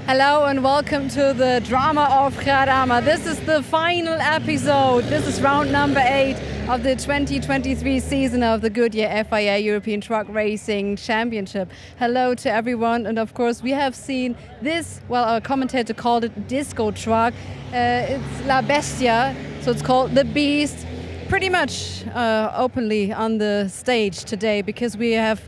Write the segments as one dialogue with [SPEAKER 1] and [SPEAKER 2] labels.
[SPEAKER 1] Hello and welcome to the drama of Jarama. This is the final episode. This is round number 8 of the 2023 season of the Goodyear FIA European Truck Racing Championship. Hello to everyone, and of course we have seen this, well, our commentator called it disco truck. It's La Bestia, so it's called the Beast, pretty much openly on the stage today because we have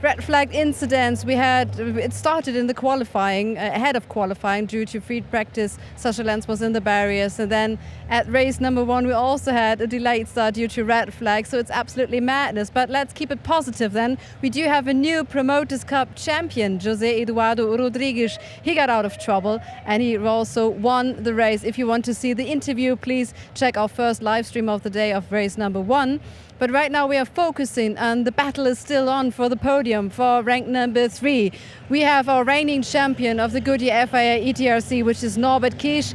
[SPEAKER 1] red flag incidents. It started in the qualifying, ahead of qualifying due to free practice. Sasha Lenz was in the barriers, and then at race number 1 we also had a delayed start due to red flag, so it's absolutely madness. But let's keep it positive then. We do have a new Promoters Cup champion, José Eduardo Rodrigues. He got out of trouble and he also won the race. If you want to see the interview, please check our first live stream of the day of race number 1. But right now we are focusing, and the battle is still on for the podium for rank number 3. We have our reigning champion of the Goodyear FIA ETRC, which is Norbert Kisch.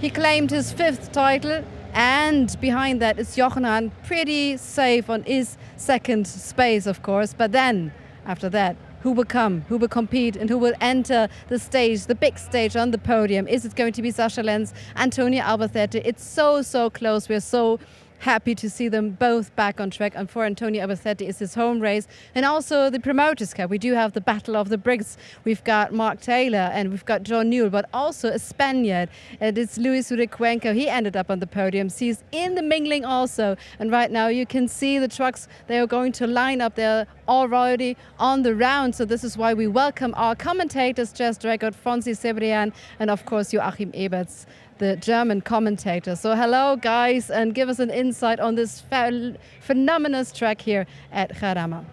[SPEAKER 1] He claimed his 5th title, and behind that is Jochen, pretty safe on his 2nd space, of course. But then, after that, who will come, who will compete, and who will enter the stage, the big stage on the podium? Is it going to be Sasha Lenz, Antonio Albacete? It's so close. We're so happy to see them both back on track, and for Antonio Albacete is his home race. And also the Promoters Cup, we do have the Battle of the Bricks. We've got Mark Taylor and we've got John Newell, but also a Spaniard. It's Luis Uricuenco. He ended up on the podium. He's in the mingling also, and right now you can see the trucks, they are going to line up. They're already on the round, so this is why we welcome our commentators, Jess Dragot, Fonsi Cebrian, and of course Joachim Eberts, the German commentator. So hello guys, and give us an insight on this phenomenal track here at Jarama.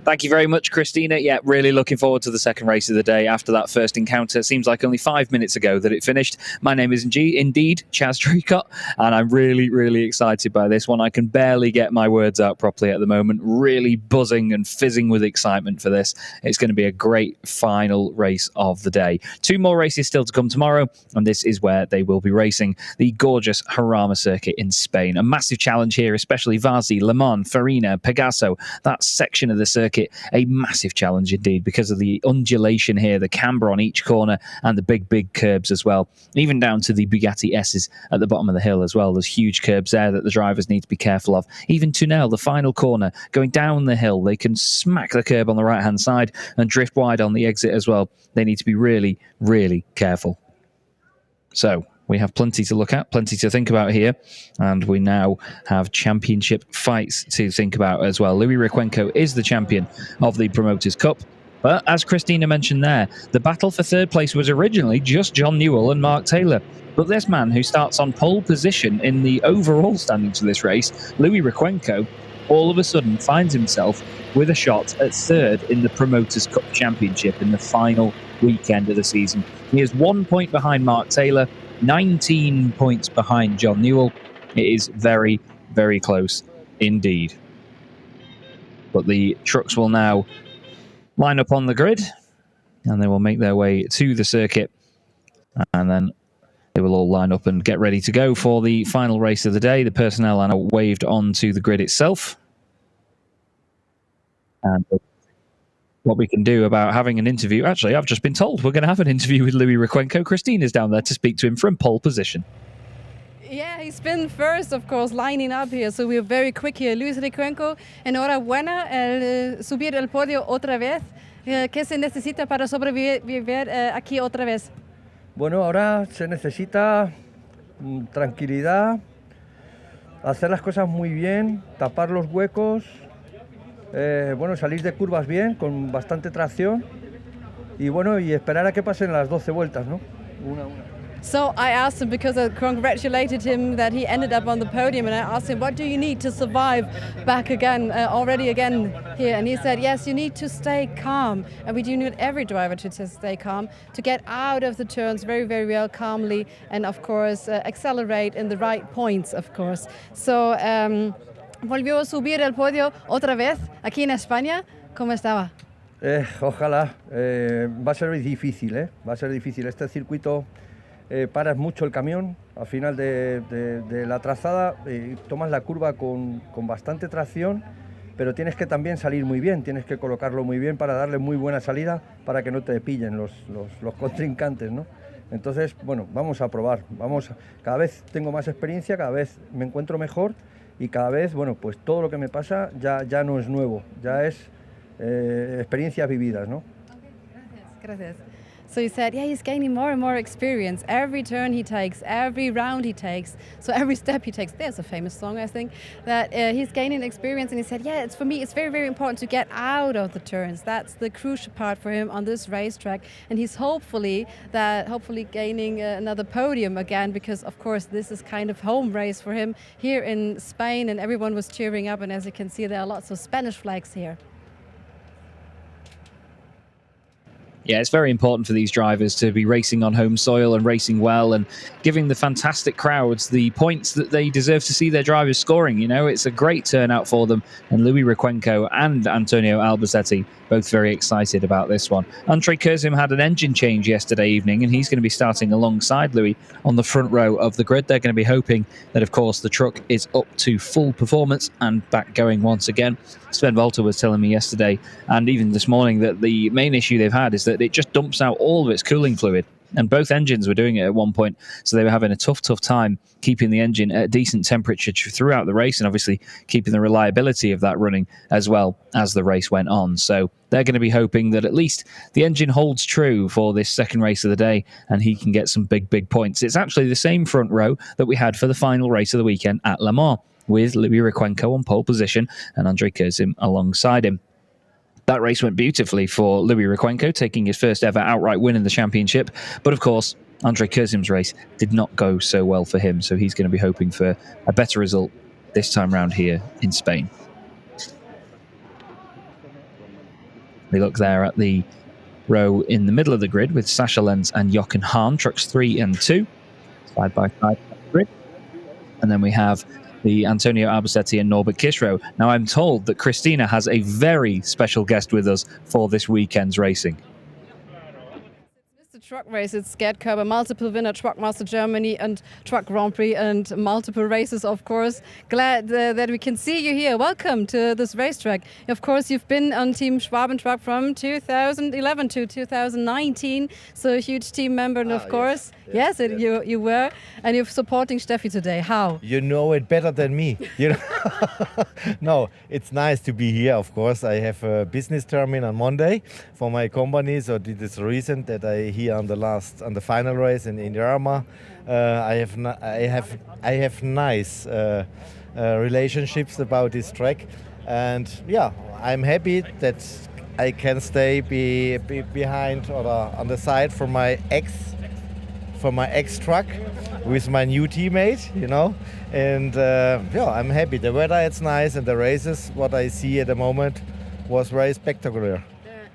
[SPEAKER 2] Thank you very much, Christina. Yeah, really looking forward to the second race of the day after that first encounter. It seems like only 5 minutes ago that it finished. My name is indeed Chaz Dricott, and I'm really excited by this one. I can barely get my words out properly at the moment. Really buzzing and fizzing with excitement for this. It's going to be a great final race of the day. 2 more races still to come tomorrow, and this is where they will be racing the gorgeous Jarama circuit in Spain. A massive challenge here, especially Vasi, Le Mans, Farina, Pegaso, that section of the circuit. A massive challenge indeed because of the undulation here, the camber on each corner, and the big curbs as well, even down to the Bugatti S's at the bottom of the hill as well. There's huge curbs there that the drivers need to be careful of. Even Tunel, the final corner, going down the hill, they can smack the curb on the right hand side and drift wide on the exit as well. They need to be really careful. So we have plenty to look at, plenty to think about here, and we now have championship fights to think about as well. Luis Uricuenco is the champion of the Promoters Cup, but as Christina mentioned there, the battle for 3rd place was originally just John Newell and Mark Taylor. But this man who starts on pole position in the overall standings for this race, Luis Uricuenco, all of a sudden finds himself with a shot at 3rd in the Promoters Cup Championship in the final weekend of the season. He is 1 point behind Mark Taylor, 19 points behind John Newell. It is very close indeed. But the trucks will now line up on the grid, and they will make their way to the circuit, and then they will all line up and get ready to go for the final race of the day. The personnel are now waved onto the grid itself. And what we can do about having an interview. Actually, I've just been told we're going to have an interview with Luis Uricuenco. Christina's down there to speak to him from pole position.
[SPEAKER 1] Yeah, he's been first, of course, lining up here, so we're very quick here. Luis Uricuenco, enhorabuena, subir el podio otra vez. ¿Qué se necesita para sobrevivir aquí otra vez?
[SPEAKER 3] Bueno, ahora se necesita tranquilidad, hacer las cosas muy bien, tapar los huecos. Bueno, salir de curvas bien, con bastante tracción, y bueno, y esperar a que pasen las 12 vueltas, ¿no? Una.
[SPEAKER 1] So I asked him, because I congratulated him that he ended up on the podium, and I asked him, what do you need to survive back again, already again here? And he said, yes, you need to stay calm, and we do need every driver to stay calm, to get out of the turns very well calmly, and of course accelerate in the right points, of course. So volvió a subir el podio otra vez aquí en España. ¿Cómo estaba?
[SPEAKER 3] Ojalá. Va a ser difícil, va a ser difícil. Este circuito paras mucho el camión al final de la trazada, tomas la curva con bastante tracción pero tienes que también salir muy bien, tienes que colocarlo muy bien para darle muy buena salida para que no te pillen los contrincantes, ¿no? Entonces, bueno, vamos a probar, cada vez tengo más experiencia, cada vez me encuentro mejor y cada vez, bueno, pues todo lo que me pasa ya no es nuevo, ya es experiencias vividas, ¿no?
[SPEAKER 1] Gracias. So he said, yeah, he's gaining more and more experience. Every turn he takes, every round he takes, so every step he takes. There's a famous song, I think, that he's gaining experience. And he said, yeah, for me, it's very, very important to get out of the turns. That's the crucial part for him on this racetrack. And he's hopefully gaining another podium again, because, of course, this is kind of home race for him here in Spain. And everyone was cheering up. And as you can see, there are lots of Spanish flags here.
[SPEAKER 2] Yeah, it's very important for these drivers to be racing on home soil and racing well and giving the fantastic crowds the points that they deserve to see their drivers scoring. You know, it's a great turnout for them. And Louis Requenco and Antonio Albacete both very excited about this one. Andre Kurzim had an engine change yesterday evening, and he's going to be starting alongside Louis on the front row of the grid. They're going to be hoping that, of course, the truck is up to full performance and back going once again. Sven Volter was telling me yesterday and even this morning that the main issue they've had is that it just dumps out all of its cooling fluid. And both engines were doing it at one point, so they were having a tough time keeping the engine at a decent temperature throughout the race, and obviously keeping the reliability of that running as well as the race went on. So they're going to be hoping that at least the engine holds true for this second race of the day, and he can get some big points. It's actually the same front row that we had for the final race of the weekend at Le Mans, with Louis Requenco on pole position and Andre Kurzim alongside him. That race went beautifully for Louis Requenco, taking his first ever outright win in the championship. But of course, Andre Kurzim's race did not go so well for him, so he's going to be hoping for a better result this time round here in Spain. We look there at the row in the middle of the grid with Sascha Lenz and Jochen Hahn, trucks 3 and 2, side by side grid. And then we have the Antonio Albacete and Norbert Kisrow. Now, I'm told that Christina has a very special guest with us for this weekend's racing.
[SPEAKER 1] Truck race, it's Gerd Körber, multiple winner, Truck Master Germany and Truck Grand Prix and multiple races, of course. Glad that we can see you here. Welcome to this racetrack. Of course, you've been on Team Schwaben Truck from 2011 to 2019, so a huge team member, and of course, yes. You were, and you're supporting Steffi today. How?
[SPEAKER 4] You know it better than me. You know? No, it's nice to be here, of course. I have a business termin on Monday for my company, so it is the reason that I here on the final race in Jarama. I have nice relationships about this track, and yeah, I'm happy that I can stay behind or on the side for my ex truck with my new teammate, you know, and yeah, I'm happy. The weather is nice, and the races, what I see at the moment, was very spectacular.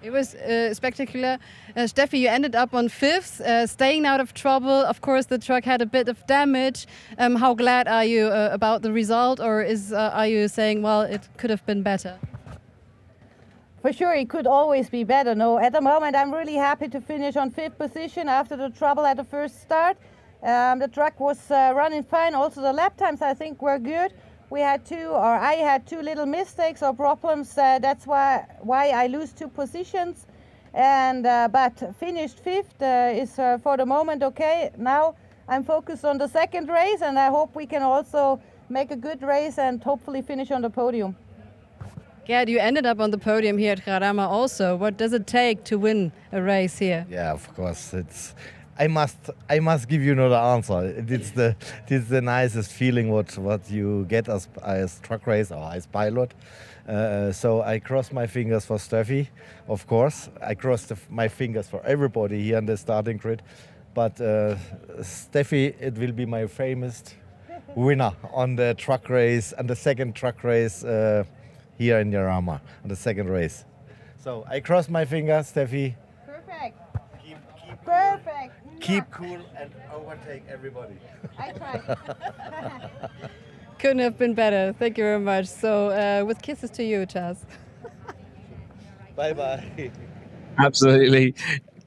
[SPEAKER 1] It was spectacular. Steffi, you ended up on 5th, staying out of trouble. Of course, the truck had a bit of damage. How glad are you about the result, or are you saying, well, it could have been better?
[SPEAKER 5] For sure, it could always be better. No, at the moment, I'm really happy to finish on 5th position after the trouble at the first start. The truck was running fine. Also, the lap times, I think, were good. I had two little mistakes or problems. That's why I lose 2 positions. And but finished 5th is for the moment okay. Now I'm focused on the second race, and I hope we can also make a good race and hopefully finish on the podium.
[SPEAKER 1] Gerd, you ended up on the podium here at Jarama also. What does it take to win a race here?
[SPEAKER 4] Yeah, of course. I must give you another answer. It's the nicest feeling what you get as truck race or as pilot. So I cross my fingers for Steffi, of course. I cross my fingers for everybody here on the starting grid. But Steffi, it will be my famous winner on the truck race and the second truck race here in Jarama, on the second race. So I cross my fingers, Steffi.
[SPEAKER 5] Perfect.
[SPEAKER 4] Perfect. Keep cool and overtake everybody.
[SPEAKER 5] I try.
[SPEAKER 1] Couldn't have been better. Thank you very much. So with kisses to you, Chaz.
[SPEAKER 4] Bye-bye.
[SPEAKER 2] Absolutely.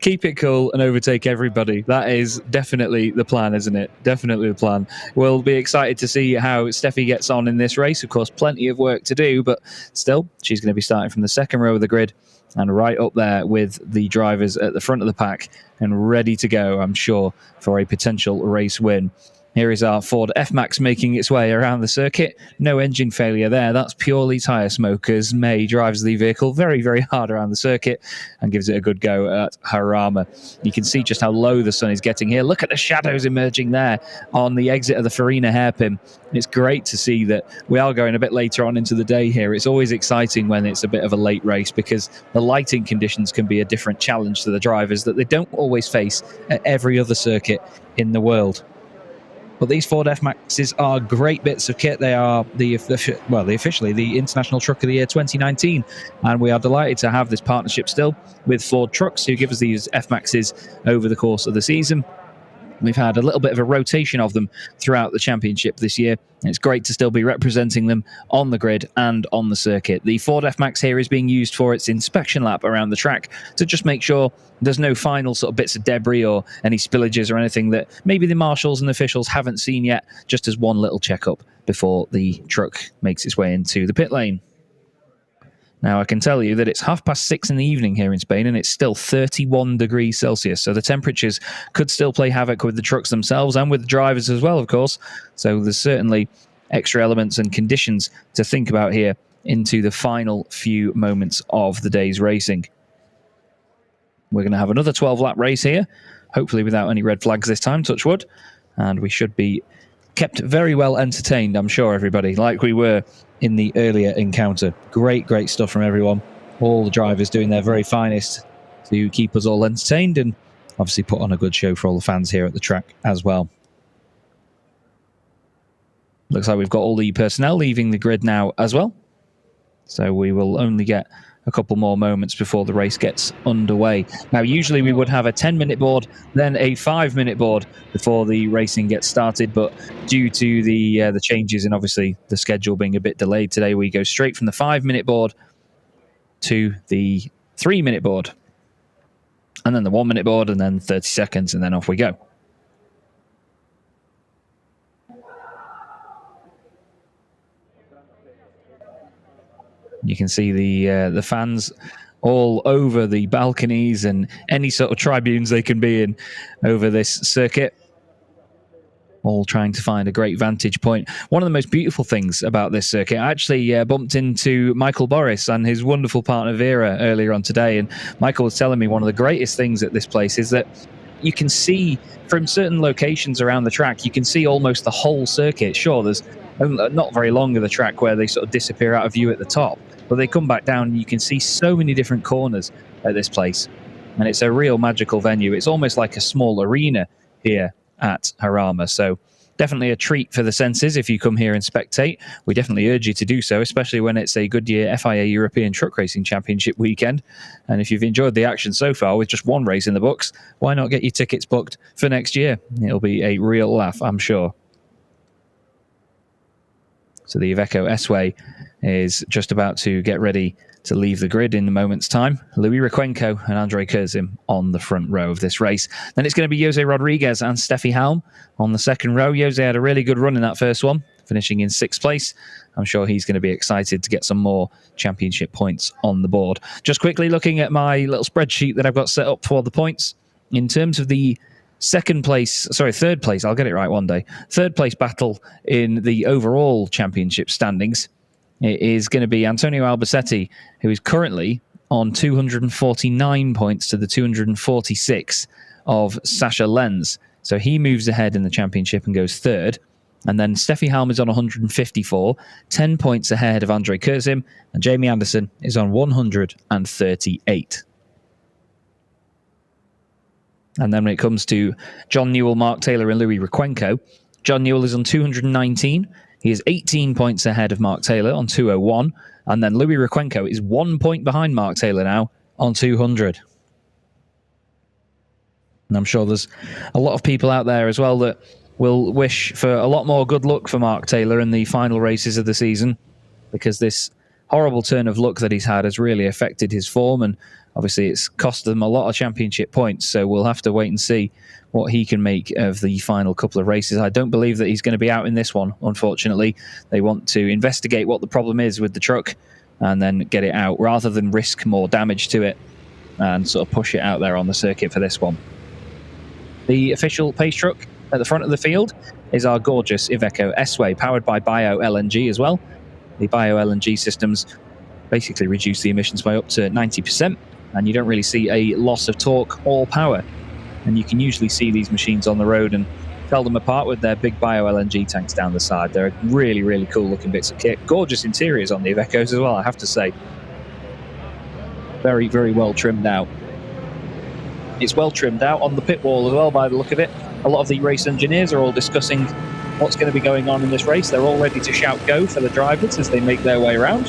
[SPEAKER 2] keep it cool and overtake everybody. That is definitely the plan, isn't it? Definitely the plan. We'll be excited to see how Steffi gets on in this race. Of course, plenty of work to do, but still, she's going to be starting from the second row of the grid and right up there with the drivers at the front of the pack and ready to go, I'm sure, for a potential race win. Here is our Ford F-Max making its way around the circuit. No engine failure there. That's purely tyre smoke as May drives the vehicle very, very hard around the circuit and gives it a good go at Jarama. You can see just how low the sun is getting here. Look at the shadows emerging there on the exit of the Farina hairpin. It's great to see that we are going a bit later on into the day here. It's always exciting when it's a bit of a late race because the lighting conditions can be a different challenge to the drivers that they don't always face at every other circuit in the world. But these Ford F-Maxes are great bits of kit. They are officially the International Truck of the Year 2019. And we are delighted to have this partnership still with Ford Trucks, who give us these F-Maxes over the course of the season. We've had a little bit of a rotation of them throughout the championship this year. It's great to still be representing them on the grid and on the circuit. The Ford F-Max here is being used for its inspection lap around the track to just make sure there's no final sort of bits of debris or any spillages or anything that maybe the marshals and officials haven't seen yet, just as one little checkup before the truck makes its way into the pit lane. Now, I can tell you that it's 6:30 in the evening here in Spain, and it's still 31 degrees Celsius. So the temperatures could still play havoc with the trucks themselves and with the drivers as well, of course. So there's certainly extra elements and conditions to think about here into the final few moments of the day's racing. We're going to have another 12-lap race here, hopefully without any red flags this time, touch wood. And we should be kept very well entertained, I'm sure, everybody, like we were in the earlier encounter. Great stuff from everyone. All the drivers doing their very finest to keep us all entertained and obviously put on a good show for all the fans here at the track as well. Looks like we've got all the personnel leaving the grid now as well. So we will only get a couple more moments before the race gets underway. Now, usually we would have a 10-minute board, then a 5-minute board before the racing gets started, but due to the changes and obviously the schedule being a bit delayed today, we go straight from the 5-minute board to the 3-minute board, and then the 1-minute board, and then 30 seconds, and then off we go. You can see the fans all over the balconies and any sort of tribunes they can be in over this circuit, all trying to find a great vantage point. One of the most beautiful things about this circuit, I actually bumped into Michael Boris and his wonderful partner Vera earlier on today, and Michael was telling me one of the greatest things at this place is that you can see from certain locations around the track, you can see almost the whole circuit. Sure, there's not very long of the track where they sort of disappear out of view at the top, but they come back down and you can see so many different corners at this place. And it's a real magical venue. It's almost like a small arena here at Jarama. So definitely a treat for the senses if you come here and spectate. We definitely urge you to do so, especially when it's a Goodyear FIA European Truck Racing Championship weekend. And if you've enjoyed the action so far with just one race in the books, why not get your tickets booked for next year? It'll be a real laugh, I'm sure. So the Iveco S-Way is just about to get ready to leave the grid in a moment's time. Louis Requenco and Andrei Kurzim on the front row of this race. Then it's going to be Jose Rodriguez and Steffi Halm on the second row. Jose had a really good run in that first one, finishing in 6th place. I'm sure he's going to be excited to get some more championship points on the board. Just quickly looking at my little spreadsheet that I've got set up for the points. In terms of the third place, I'll get it right one day. Third place battle in the overall championship standings. It is going to be Antonio Albacete, who is currently on 249 points to the 246 of Sasha Lenz. So he moves ahead in the championship and goes third. And then Steffi Halm is on 154, 10 points ahead of Andrei Kurzim, and Jamie Anderson is on 138. And then when it comes to John Newell, Mark Taylor, and Louis Requenco, John Newell is on 219. He is 18 points ahead of Mark Taylor on 201. And then Louis Requenco is 1 point behind Mark Taylor now on 200. And I'm sure there's a lot of people out there as well that will wish for a lot more good luck for Mark Taylor in the final races of the season, because this horrible turn of luck that he's had has really affected his form, and Obviously, it's cost them a lot of championship points, so we'll have to wait and see what he can make of the final couple of races. I don't believe that he's going to be out in this one, unfortunately. They want to investigate what the problem is with the truck and then get it out, rather than risk more damage to it and sort of push it out there on the circuit for this one. The official pace truck at the front of the field is our gorgeous Iveco S-Way, powered by bio-LNG as well. The bio-LNG systems basically reduce the emissions by up to 90%, and you don't really see a loss of torque or power. And you can usually see these machines on the road and tell them apart with their big bio-LNG tanks down the side. They're really, really cool looking bits of kit. Gorgeous interiors on the Ivecos as well, I have to say. Very, very well trimmed out. It's well trimmed out on the pit wall as well, by the look of it. A lot of the race engineers are all discussing what's going to be going on in this race. They're all ready to shout go for the drivers as they make their way around.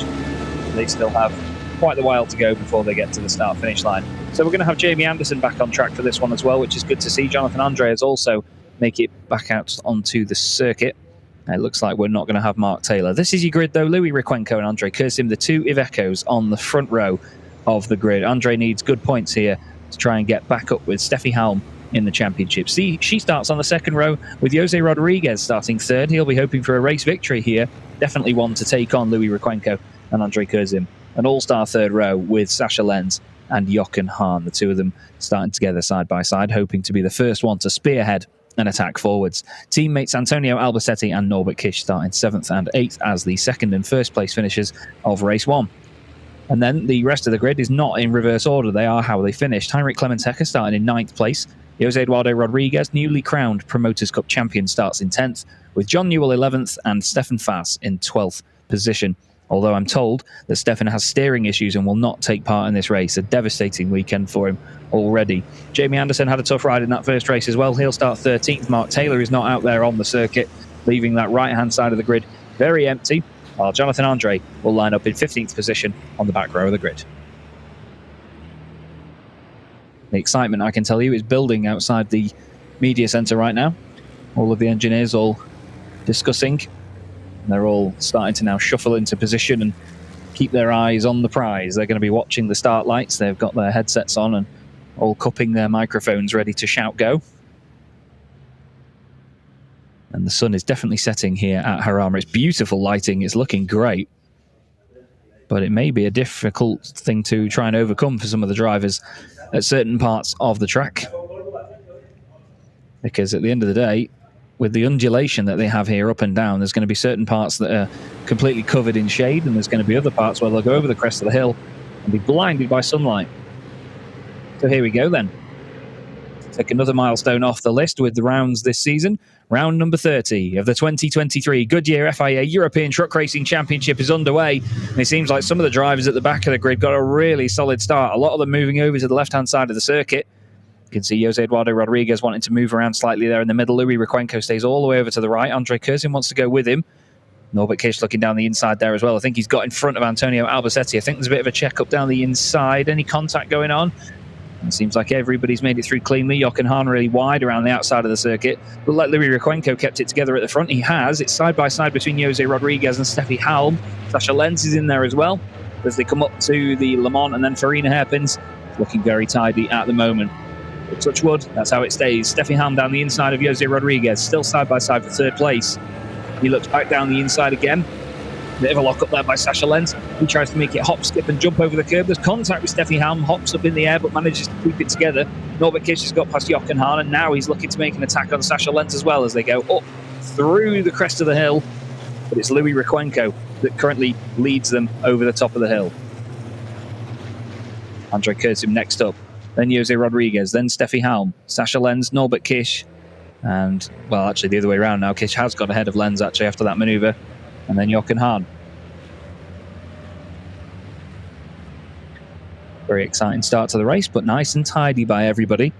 [SPEAKER 2] They still have quite a while to go before they get to the start-finish line. So we're going to have Jamie Anderson back on track for this one as well, which is good to see. Jonathan Andre has also make it back out onto the circuit. It looks like we're not going to have Mark Taylor. This is your grid, though. Louis Requenco and Andre Curzim, the two Ivecos on the front row of the grid. Andre needs good points here to try and get back up with Steffi Halm in the championship. See, she starts on the second row with Jose Rodriguez starting third. He'll be hoping for a race victory here. Definitely one to take on Louis Requenco and Andre Curzim. An all-star third row with Sasha Lenz and Jochen Hahn, the two of them starting together side by side, hoping to be the first one to spearhead and attack forwards. Teammates Antonio Albacete and Norbert Kish starting 7th and 8th as the second and first place finishers of race 1. And then the rest of the grid is not in reverse order. They are how they finished. Heinrich Clemens Hecker starting in 9th place. Jose Eduardo Rodriguez, newly crowned Promoters Cup champion, starts in 10th, with John Newell 11th and Stefan Fass in 12th position. Although I'm told that Stefan has steering issues and will not take part in this race. A devastating weekend for him already. Jamie Anderson had a tough ride in that first race as well. He'll start 13th. Mark Taylor is not out there on the circuit, leaving that right-hand side of the grid very empty, while Jonathan Andre will line up in 15th position on the back row of the grid. The excitement, I can tell you, is building outside the media centre right now. All of the engineers all discussing. They're all starting to now shuffle into position and keep their eyes on the prize. They're going to be watching the start lights. They've got their headsets on and all cupping their microphones ready to shout go. And the sun is definitely setting here at Jarama. It's beautiful lighting. It's looking great. But it may be a difficult thing to try and overcome for some of the drivers at certain parts of the track. Because at the end of the day, with the undulation that they have here up and down, there's going to be certain parts that are completely covered in shade, and there's going to be other parts where they'll go over the crest of the hill and be blinded by sunlight. So here we go then. Take another milestone off the list with the rounds this season. Round number 30 of the 2023 Goodyear FIA European Truck Racing Championship is underway. And it seems like some of the drivers at the back of the grid got a really solid start. A lot of them moving over to the left-hand side of the circuit. You can see Jose Eduardo Rodriguez wanting to move around slightly there in the middle. Louis Requenco stays all the way over to the right. Andre Curzim wants to go with him. Norbert Kish looking down the inside there as well. I think he's got in front of Antonio Albacete. I think there's a bit of a check-up down the inside. Any contact going on? It seems like everybody's made it through cleanly. Jochen Hahn really wide around the outside of the circuit. But like Louis Requenco kept it together at the front, he has. It's side by side between Jose Rodriguez and Steffi Halm. Sasha Lenz is in there as well as they come up to the Le Mans and then Farina hairpins. Looking very tidy at the moment. But touch wood, that's how it stays. Steffi Halm down the inside of Jose Rodriguez, still side by side for third place. He looks back down the inside again. Bit of a lock up there by Sasha Lenz. He tries to make it hop, skip and jump over the curb. There's contact with Steffi Halm, hops up in the air but manages to keep it together. Norbert Kish has got past Jochen Hahn and now he's looking to make an attack on Sasha Lenz as well as they go up through the crest of the hill. But it's Louis Requenco that currently leads them over the top of the hill. Andre Curzim next up. Then Jose Rodriguez, then Steffi Halm, Sasha Lenz, Norbert Kish. And, well, actually the other way around now. Kish has got ahead of Lenz actually after that manoeuvre. And then Jochen Hahn. Very exciting start to the race, but nice and tidy by everybody.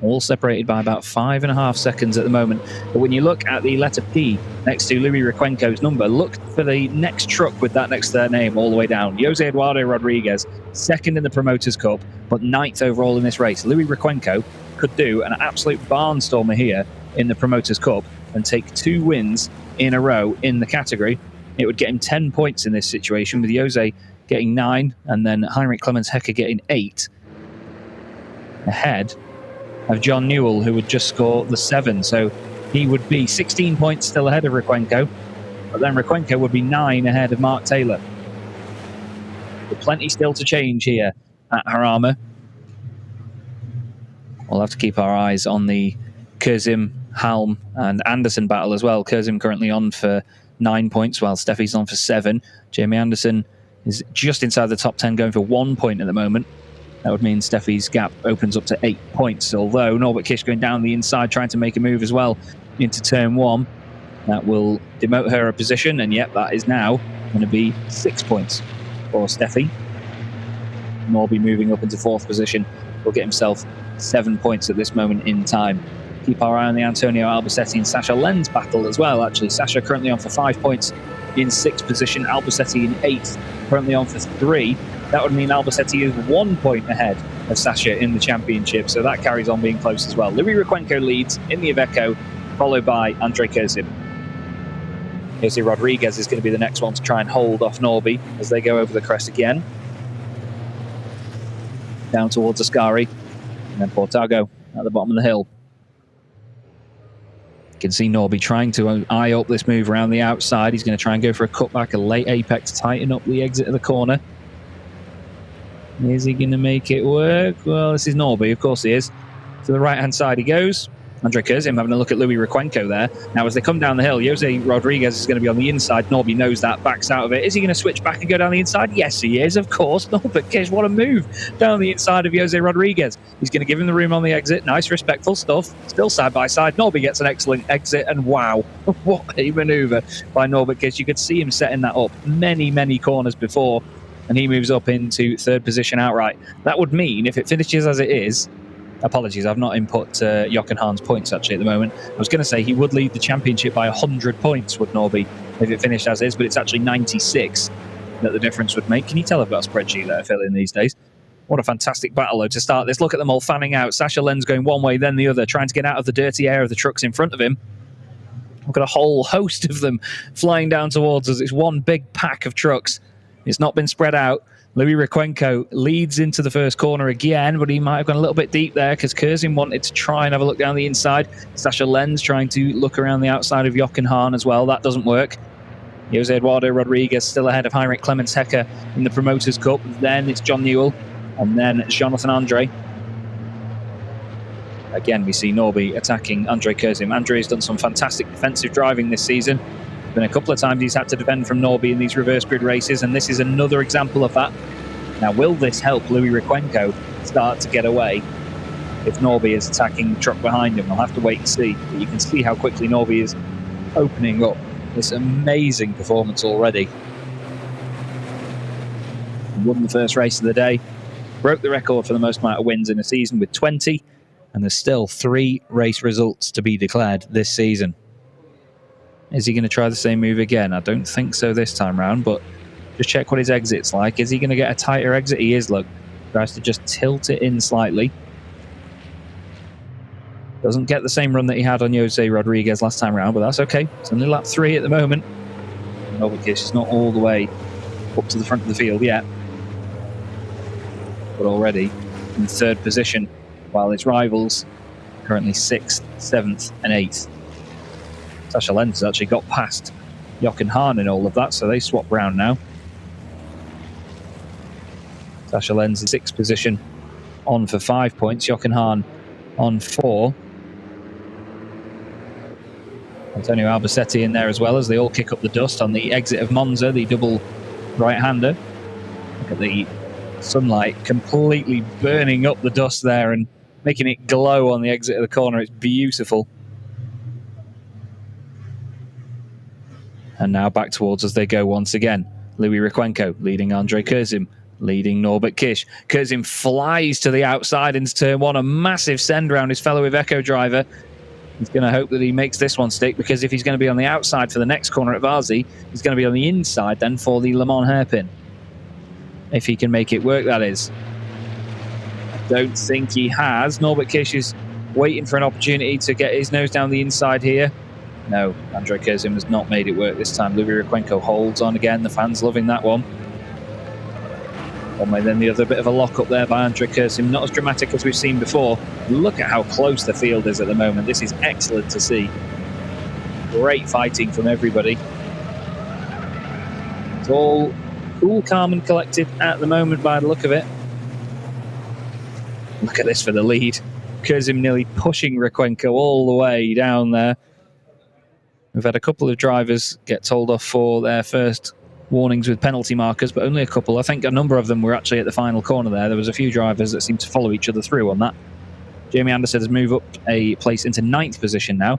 [SPEAKER 2] All separated by about 5.5 seconds at the moment. But when you look at the letter P next to Louis Requenco's number, look for the next truck with that next to their name all the way down. Jose Eduardo Rodriguez, second in the Promoters Cup, but 9th overall in this race. Louis Requenco could do an absolute barnstormer here in the Promoters Cup and take 2 wins in a row in the category. It would get him 10 points in this situation, with Jose getting 9 and then Heinrich Clemens Hecker getting 8. ahead of John Newell, who would just score the 7. So he would be 16 points still ahead of Requenco, but then Requenco would be 9 ahead of Mark Taylor. But plenty still to change here at Jarama. We'll have to keep our eyes on the Kurzim, Halm and Anderson battle as well. Kurzim currently on for 9 points, while Steffi's on for 7. Jamie Anderson is just inside the top 10, going for 1 point at the moment. That would mean Steffi's gap opens up to 8 points, although Norbert Kish going down the inside, trying to make a move as well into turn 1. That will demote her a position, and yep, that is now going to be 6 points for Steffi. Norby moving up into 4th position will get himself 7 points at this moment in time. Keep our eye on the Antonio Albacete and Sasha Lenz battle as well, actually. Sasha currently on for 5 points in 6th position, Albacete in 8th, currently on for 3. That would mean Albacete is 1 point ahead of Sasha in the championship, so that carries on being close as well. Louis Requenco leads in the Iveco, followed by Andre Kurzim. Jose Rodriguez is going to be the next one to try and hold off Norby as they go over the crest again. Down towards Ascari, and then Portago at the bottom of the hill. You can see Norby trying to eye up this move around the outside. He's going to try and go for a cutback, a late apex to tighten up the exit of the corner. Is he going to make it work? Well, this is Norby, of course he is. To the right-hand side he goes. Andre Kurzim having a look at Louis Requenco there. Now, as they come down the hill, Jose Rodriguez is going to be on the inside. Norby knows that, backs out of it. Is he going to switch back and go down the inside? Yes, he is, of course. Norbert Kish, what a move down the inside of Jose Rodriguez. He's going to give him the room on the exit. Nice, respectful stuff. Still side by side. Norby gets an excellent exit, and wow, what a manoeuvre by Norbert Kish. You could see him setting that up many, many corners before, and he moves up into 3rd position outright. That would mean, if it finishes as it is, apologies, I've not input Jochen Hahn's points actually at the moment. I was going to say he would lead the championship by 100 points, would Norby, if it finished as is, but it's actually 96 that the difference would make. Can you tell I've got a spreadsheet that I fill in these days? What a fantastic battle, though, to start this. Look at them all fanning out. Sasha Lenz going one way, then the other, trying to get out of the dirty air of the trucks in front of him. We've got a whole host of them flying down towards us. It's one big pack of trucks. It's not been spread out. Louis Requenco leads into the first corner again, but he might have gone a little bit deep there because Kurzim wanted to try and have a look down the inside. Sasha Lenz trying to look around the outside of Jochen Hahn as well. That doesn't work. Jose Eduardo Rodriguez still ahead of Heinrich Clemens Hecker in the Promoters' Cup. Then it's John Newell, and then it's Jonathan Andre. Again, we see Norby attacking Andre Kurzim. Andre has done some fantastic defensive driving this season. Been a couple of times he's had to defend from Norby in these reverse grid races, and this is another example of that. Now, will this help Louis Requenco start to get away if Norby is attacking the truck behind him? We'll have to wait and see. But you can see how quickly Norby is opening up this amazing performance already. He won the first race of the day, broke the record for the most amount of wins in a season with 20, and there's still 3 race results to be declared this season. Is he going to try the same move again? I don't think so this time round, but just check what his exit's like. Is he going to get a tighter exit? He is, look. Tries to just tilt it in slightly. Doesn't get the same run that he had on Jose Rodriguez last time round, but that's okay. It's only lap 3 at the moment. Novikic is not all the way up to the front of the field yet, but already in 3rd position, while his rivals currently 6th, 7th and 8th. Sasha Lenz has actually got past Jochen Hahn in all of that, so they swap round now. Sasha Lenz in 6th position, on for 5 points. Jochen Hahn on 4. Antonio Albacete in there as well, as they all kick up the dust on the exit of Monza, the double right-hander. Look at the sunlight completely burning up the dust there and making it glow on the exit of the corner. It's beautiful. And now back towards as they go once again. Louis Requenco leading Andre Kurzim, leading Norbert Kish. Kurzim flies to the outside into turn 1, a massive send round his fellow Iveco driver. He's going to hope that he makes this one stick, because if he's going to be on the outside for the next corner at Varzi, he's going to be on the inside then for the Le Mans hairpin. If he can make it work, that is. I don't think he has. Norbert Kish is waiting for an opportunity to get his nose down the inside here. No, Andre Kurzim has not made it work this time. Louis Requenco holds on again. The fans loving that one. One way then the other, bit of a lock up there by Andrei Kursim. Not as dramatic as we've seen before. Look at how close the field is at the moment. This is excellent to see. Great fighting from everybody. It's all cool, calm and collected at the moment by the look of it. Look at this for the lead. Kursim nearly pushing Requenco all the way down there. We've had a couple of drivers get told off for their first warnings with penalty markers, but only a couple. I think a number of them were actually at the final corner there. There was a few drivers that seemed to follow each other through on that. Jamie Anderson has moved up a place into 9th position now.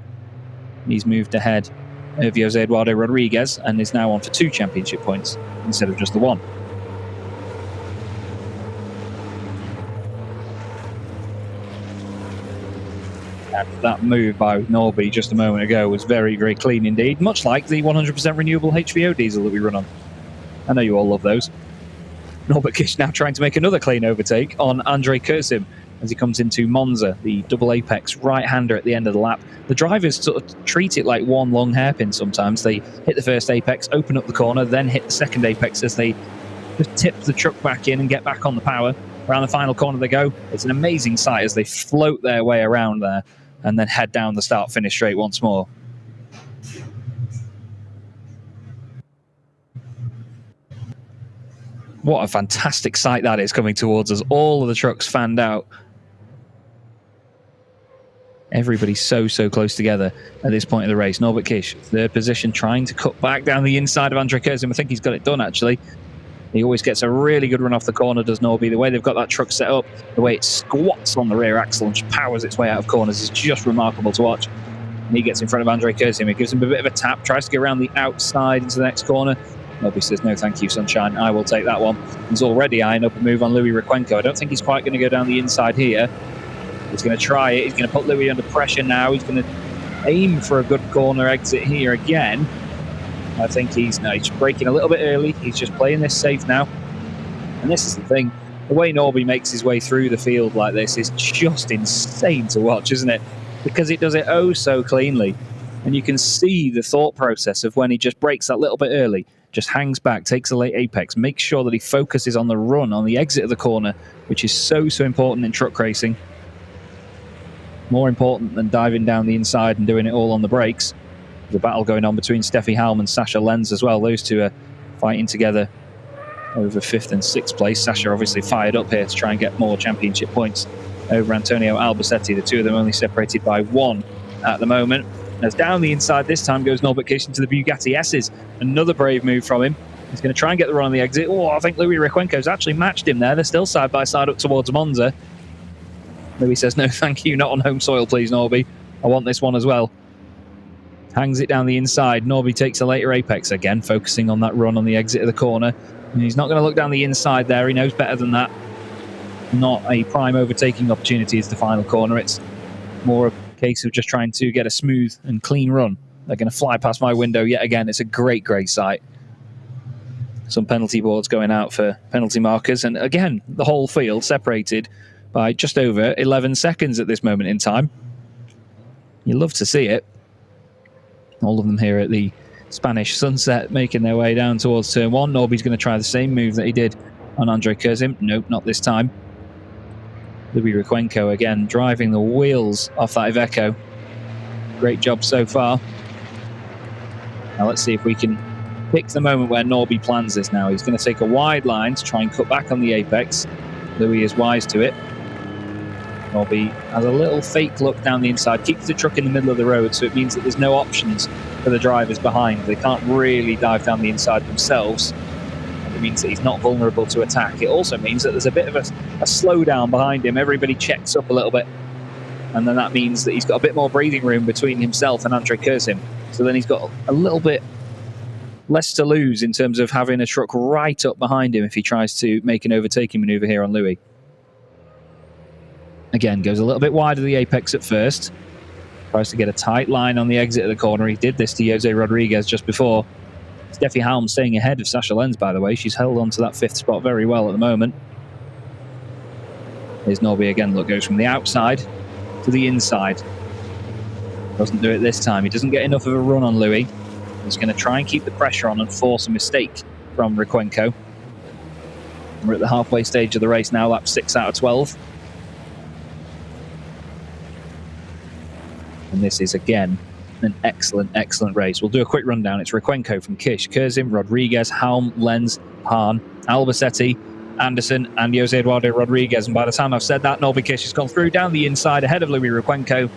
[SPEAKER 2] He's moved ahead of Jose Eduardo Rodriguez and is now on for 2 championship points instead of just the 1. And that move by Norby just a moment ago was very, very clean indeed, much like the 100% renewable HVO diesel that we run on. I know you all love those. Norbert Kish now trying to make another clean overtake on Andrei Kursim as he comes into Monza, the double apex right-hander at the end of the lap. The drivers sort of treat it like one long hairpin sometimes. They hit the first apex, open up the corner, then hit the second apex as they just tip the truck back in and get back on the power. Around the final corner they go. It's an amazing sight as they float their way around there and then head down the start-finish straight once more. What a fantastic sight that is coming towards us. All of the trucks fanned out. Everybody's so close together at this point of the race. Norbert Kish, 3rd position, trying to cut back down the inside of Andrei Kursim. I think he's got it done, actually. He always gets a really good run off the corner, does Norby. The way they've got that truck set up, the way it squats on the rear axle and just powers its way out of corners is just remarkable to watch. And he gets in front of Andrei Kursim. He gives him a bit of a tap, tries to get around the outside into the next corner. Norby says, no thank you, sunshine, I will take that one. He's already eyeing up a move on Louis Requenco. I don't think he's quite going to go down the inside here. He's going to try it. He's going to put Louis under pressure now. He's going to aim for a good corner exit here again. I think he's braking a little bit early. He's just playing this safe now. And this is the thing. The way Norby makes his way through the field like this is just insane to watch, isn't it? Because it does it oh so cleanly. And you can see the thought process of when he just brakes that little bit early, just hangs back, takes a late apex, makes sure that he focuses on the run, on the exit of the corner, which is so important in truck racing. More important than diving down the inside and doing it all on the brakes. There's a battle going on between Steffi Halm and Sasha Lenz as well. Those two are fighting together over 5th and 6th place. Sasha obviously fired up here to try and get more championship points over Antonio Albacete. The two of them only separated by 1 at the moment. As down the inside this time goes Norbert Kish into the Bugatti S's. Another brave move from him. He's going to try and get the run on the exit. Oh, I think Louis Requenco's actually matched him there. They're still side by side up towards Monza. Louis says, no thank you, not on home soil please, Norby. I want this one as well. Hangs it down the inside. Norby takes a later apex again, focusing on that run on the exit of the corner. And he's not going to look down the inside there. He knows better than that. Not a prime overtaking opportunity is the final corner. It's more a case of just trying to get a smooth and clean run. They're going to fly past my window yet again. It's a great sight. Some penalty boards going out for penalty markers. And again, the whole field separated by just over 11 seconds at this moment in time. You love to see it. All of them here at the Spanish sunset making their way down towards turn 1. Norby's going to try the same move that he did on Andrei Kursim. Nope, not this time. Louis Requenco again driving the wheels off that Iveco. Great job so far. Now let's see if we can pick the moment where Norby plans this now. He's going to take a wide line to try and cut back on the apex. Louis is wise to it. Norby has a little fake look down the inside, keeps the truck in the middle of the road, so it means that there's no options for the drivers behind. They can't really dive down the inside themselves. And it means that he's not vulnerable to attack. It also means that there's a bit of a slowdown behind him. Everybody checks up a little bit. And then that means that he's got a bit more breathing room between himself and Andrei Kursim. So then he's got a little bit less to lose in terms of having a truck right up behind him if he tries to make an overtaking manoeuvre here on Louis. Again, goes a little bit wide of the apex at first. Tries to get a tight line on the exit of the corner. He did this to Jose Rodriguez just before. Steffi Halm staying ahead of Sasha Lenz, by the way. She's held on to that 5th spot very well at the moment. Here's Norby again. Look, goes from the outside to the inside. Doesn't do it this time. He doesn't get enough of a run on Louis. He's going to try and keep the pressure on and force a mistake from Requenco. We're at the halfway stage of the race now, lap 6 out of 12. And this is, again, an excellent, excellent race. We'll do a quick rundown. It's Requenco from Kish, Kurzim, Rodriguez, Halm, Lenz, Hahn, Albacete, Anderson, and Jose Eduardo Rodriguez. And by the time I've said that, Norby Kish has gone through down the inside ahead of Louis Requenco.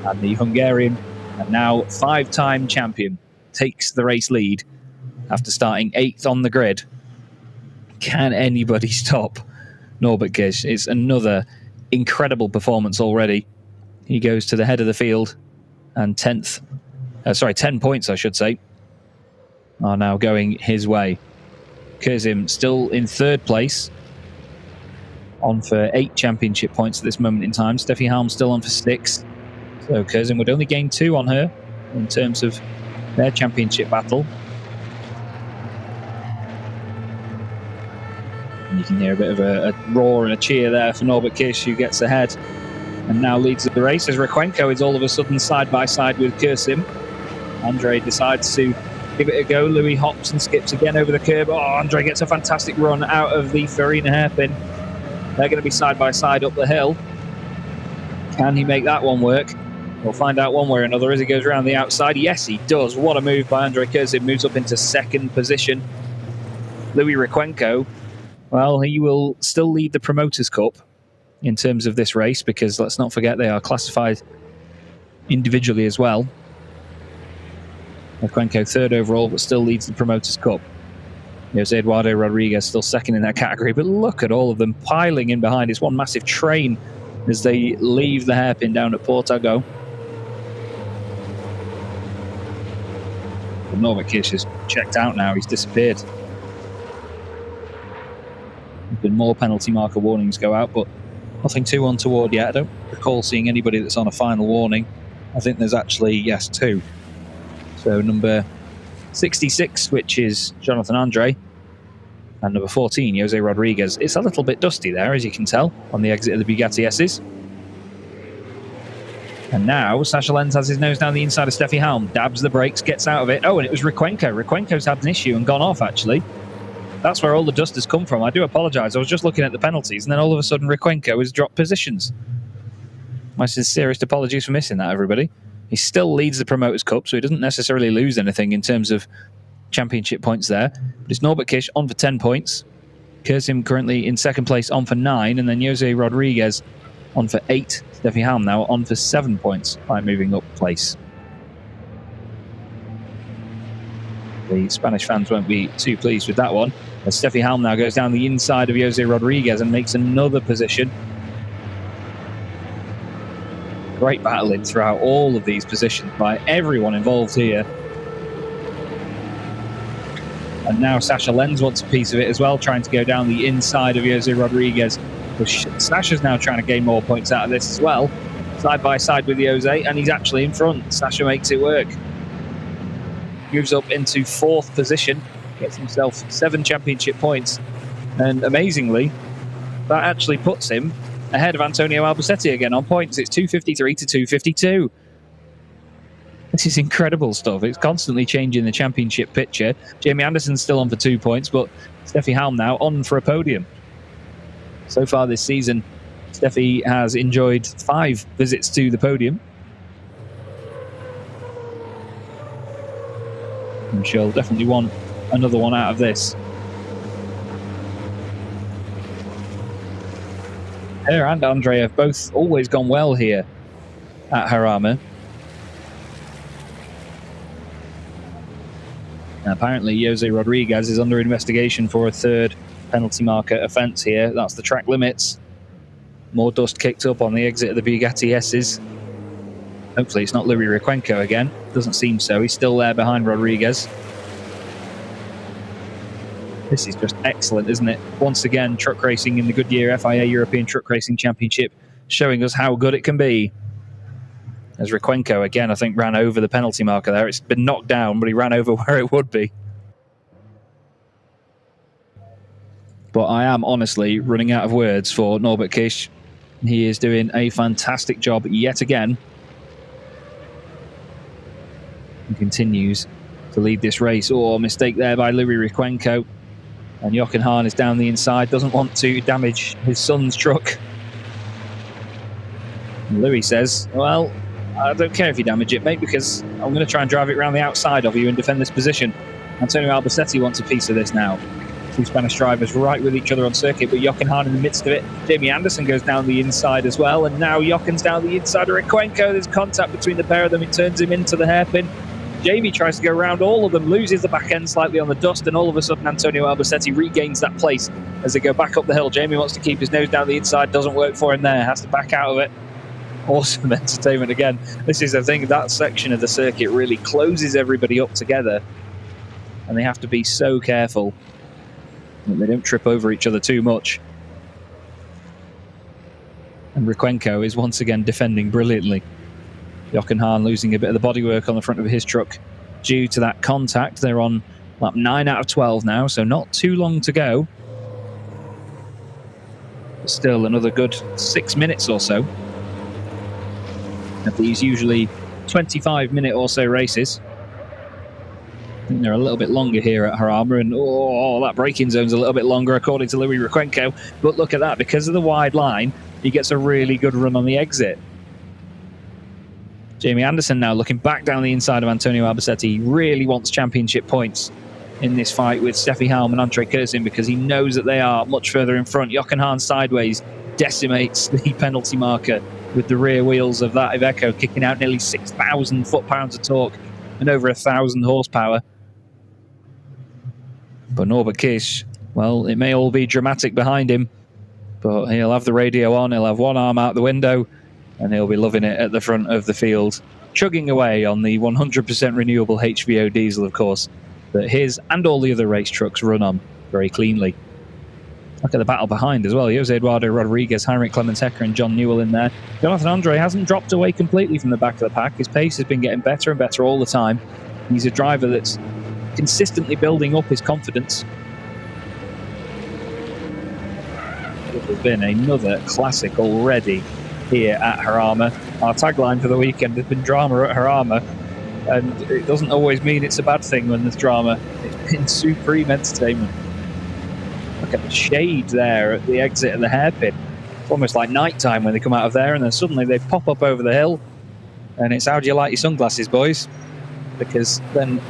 [SPEAKER 2] And the Hungarian, and now 5-time champion, takes the race lead after starting 8th on the grid. Can anybody stop Norbert Kish? It's another incredible performance already. He goes to the head of the field, and 10 points, I should say, are now going his way. Kurzim still in 3rd place, on for 8 championship points at this moment in time. Steffi Halm still on for 6. So Kurzim would only gain 2 on her in terms of their championship battle. And you can hear a bit of a roar and a cheer there for Norbert Kish, who gets ahead and now leads the race, as Requenco is all of a sudden side by side with Kurzim. Andre decides to give it a go. Louis hops and skips again over the curb. Oh, Andre gets a fantastic run out of the Farina hairpin. They're going to be side by side up the hill. Can he make that one work? We'll find out one way or another as he goes around the outside. Yes, he does. What a move by Andre Kurzim. Moves up into 2nd position. Louis Requenco, well, he will still lead the Promoters' Cup in terms of this race, because let's not forget they are classified individually as well. Requenco 3rd overall, but still leads the Promoters' Cup. Jose Eduardo Rodriguez still 2nd in that category, but look at all of them piling in behind. It's one massive train as they leave the hairpin down at Portago. Norbert Kish is checked out now. He's disappeared. There's been more penalty marker warnings go out, but nothing too untoward yet. I don't recall seeing anybody that's on a final warning. I think there's actually, yes, 2. So number 66, which is Jonathan Andre, and number 14, Jose Rodriguez. It's a little bit dusty there, as you can tell, on the exit of the Bugatti S's. And now Sasha Lenz has his nose down the inside of Steffi Halm, dabs the brakes, gets out of it. Oh, and it was Requenco. Requenco's had an issue and gone off, actually. That's where all the dust has come from. I do apologise. I was just looking at the penalties, and then all of a sudden Requenco has dropped positions. My sincerest apologies for missing that, everybody. He still leads the Promoters' Cup, so he doesn't necessarily lose anything in terms of championship points there. But it's Norbert Kish on for 10 points. Kurzim currently in 2nd place on for 9, and then Jose Rodriguez on for 8. Steffi Halm now on for 7 points by moving up place. The Spanish fans won't be too pleased with that one, as Steffi Halm now goes down the inside of Jose Rodriguez and makes another position. Great battling throughout all of these positions by everyone involved here. And now Sasha Lenz wants a piece of it as well, trying to go down the inside of Jose Rodriguez. Sasha's now trying to gain more points out of this as well. Side by side with Jose, and he's actually in front. Sasha makes it work. Moves up into 4th position, gets himself 7 championship points. And amazingly, that actually puts him ahead of Antonio Albacete again on points. It's 253 to 252. This is incredible stuff. It's constantly changing the championship picture. Jamie Anderson's still on for 2 points, but Steffi Halm now on for a podium. So far this season, Steffi has enjoyed 5 visits to the podium. And she'll definitely want another one out of this. Her and Andre have both always gone well here at Jarama. Apparently, Jose Rodriguez is under investigation for a 3rd penalty marker offence here. That's the track limits. More dust kicked up on the exit of the Bugatti S's. Hopefully it's not Louis Requenco again. Doesn't seem so. He's still there behind Rodriguez. This is just excellent, isn't it? Once again, truck racing in the Goodyear FIA European Truck Racing Championship, showing us how good it can be. As Requenco, again, I think ran over the penalty marker there. It's been knocked down, but he ran over where it would be. But I am honestly running out of words for Norbert Kish. He is doing a fantastic job yet again. He continues to lead this race. Oh, mistake there by Louis Requenco. And Jochen Hahn is down the inside, doesn't want to damage his son's truck. And Louis says, well, I don't care if you damage it, mate, because I'm going to try and drive it around the outside of you and defend this position. Antonio Albacete wants a piece of this now. Two Spanish drivers right with each other on circuit, but Jochen Hahn in the midst of it. Jamie Anderson goes down the inside as well, and now Jochen's down the inside of Requenco. There's contact between the pair of them. It turns him into the hairpin. Jamie tries to go around all of them, loses the back end slightly on the dust, and all of a sudden Antonio Albacete regains that place as they go back up the hill. Jamie wants to keep his nose down the inside, doesn't work for him there, has to back out of it. Awesome entertainment again. This is the thing, that section of the circuit really closes everybody up together, and they have to be so careful that they don't trip over each other too much. And Requenco is once again defending brilliantly. Jochen Hahn losing a bit of the bodywork on the front of his truck due to that contact. They're on lap 9 out of 12 now, so not too long to go. But still another good 6 minutes or so of these usually 25-minute or so races. I think they're a little bit longer here at Jarama, and that braking zone's a little bit longer according to Louis Requenco. But look at that, because of the wide line, he gets a really good run on the exit. Jamie Anderson now looking back down the inside of Antonio Albacete. He really wants championship points in this fight with Steffi Halm and Andre Kursin because he knows that they are much further in front. Jochen Hahn sideways decimates the penalty marker with the rear wheels of that Iveco, kicking out nearly 6,000 foot-pounds of torque and over 1,000 horsepower. But Norbert Kish, well, it may all be dramatic behind him, but he'll have the radio on, he'll have one arm out the window, and he'll be loving it at the front of the field, chugging away on the 100% renewable HVO diesel, of course, that his and all the other race trucks run on very cleanly. Look at the battle behind as well. Jose Eduardo Rodriguez, Heinrich Clemens-Hecker and John Newell in there. Jonathan Andre hasn't dropped away completely from the back of the pack. His pace has been getting better and better all the time. He's a driver that's consistently building up his confidence. This has been another classic already here at Jarama. Our tagline for the weekend has been drama at Jarama, and it doesn't always mean it's a bad thing when there's drama. It's been supreme entertainment. Look at the shade there at the exit of the hairpin. It's almost like nighttime when they come out of there, and then suddenly they pop up over the hill, and it's how do you like your sunglasses, boys? Because then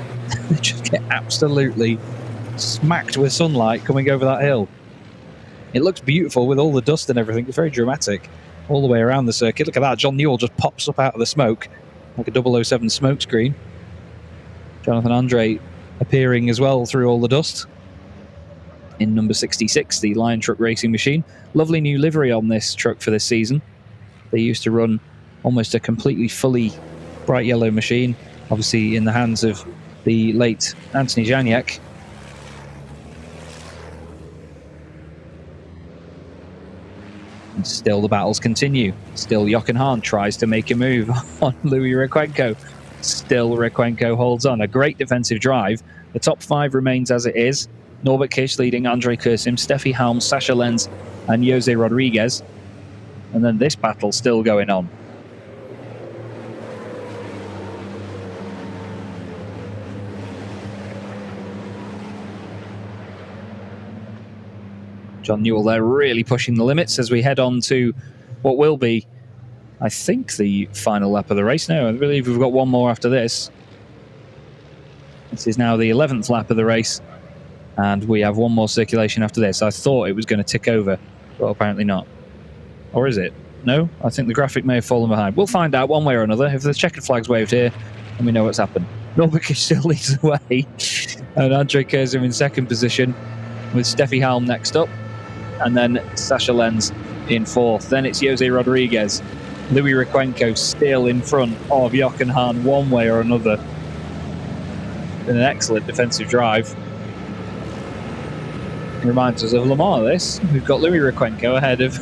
[SPEAKER 2] they just get absolutely smacked with sunlight coming over that hill. It looks beautiful with all the dust and everything. It's very dramatic all the way around the circuit. Look at that. John Newell just pops up out of the smoke like a 007 smoke screen. Jonathan Andre appearing as well through all the dust in number 66, the Lion Truck Racing machine. Lovely new livery on this truck for this season. They used to run almost a completely fully bright yellow machine, obviously in the hands of the late Anthony Janiak. And still the battles continue. Still Jochen Hahn tries to make a move on Louis Requenco. Still Requenco holds on. A great defensive drive. The top 5 remains as it is. Norbert Kish leading Andre Kursim, Steffi Halm, Sasha Lenz and Jose Rodriguez. And then this battle still going on. John Newell there really pushing the limits as we head on to what will be, I think, the final lap of the race. No, I believe we've got one more after this. This is now the 11th lap of the race, and we have one more circulation after this. I thought it was going to tick over, but apparently not. Or is it? No? I think the graphic may have fallen behind. We'll find out one way or another. If the checkered flag's waved here, then we know what's happened. Norbert still leads the way, and Andre Kursim in second position, with Steffi Halm next up, and then Sasha Lenz in fourth. Then it's Jose Rodriguez. Louis Requenco still in front of Jochen Hahn one way or another. Been an excellent defensive drive. It reminds us of Le Mans, this. We've got Louis Requenco ahead of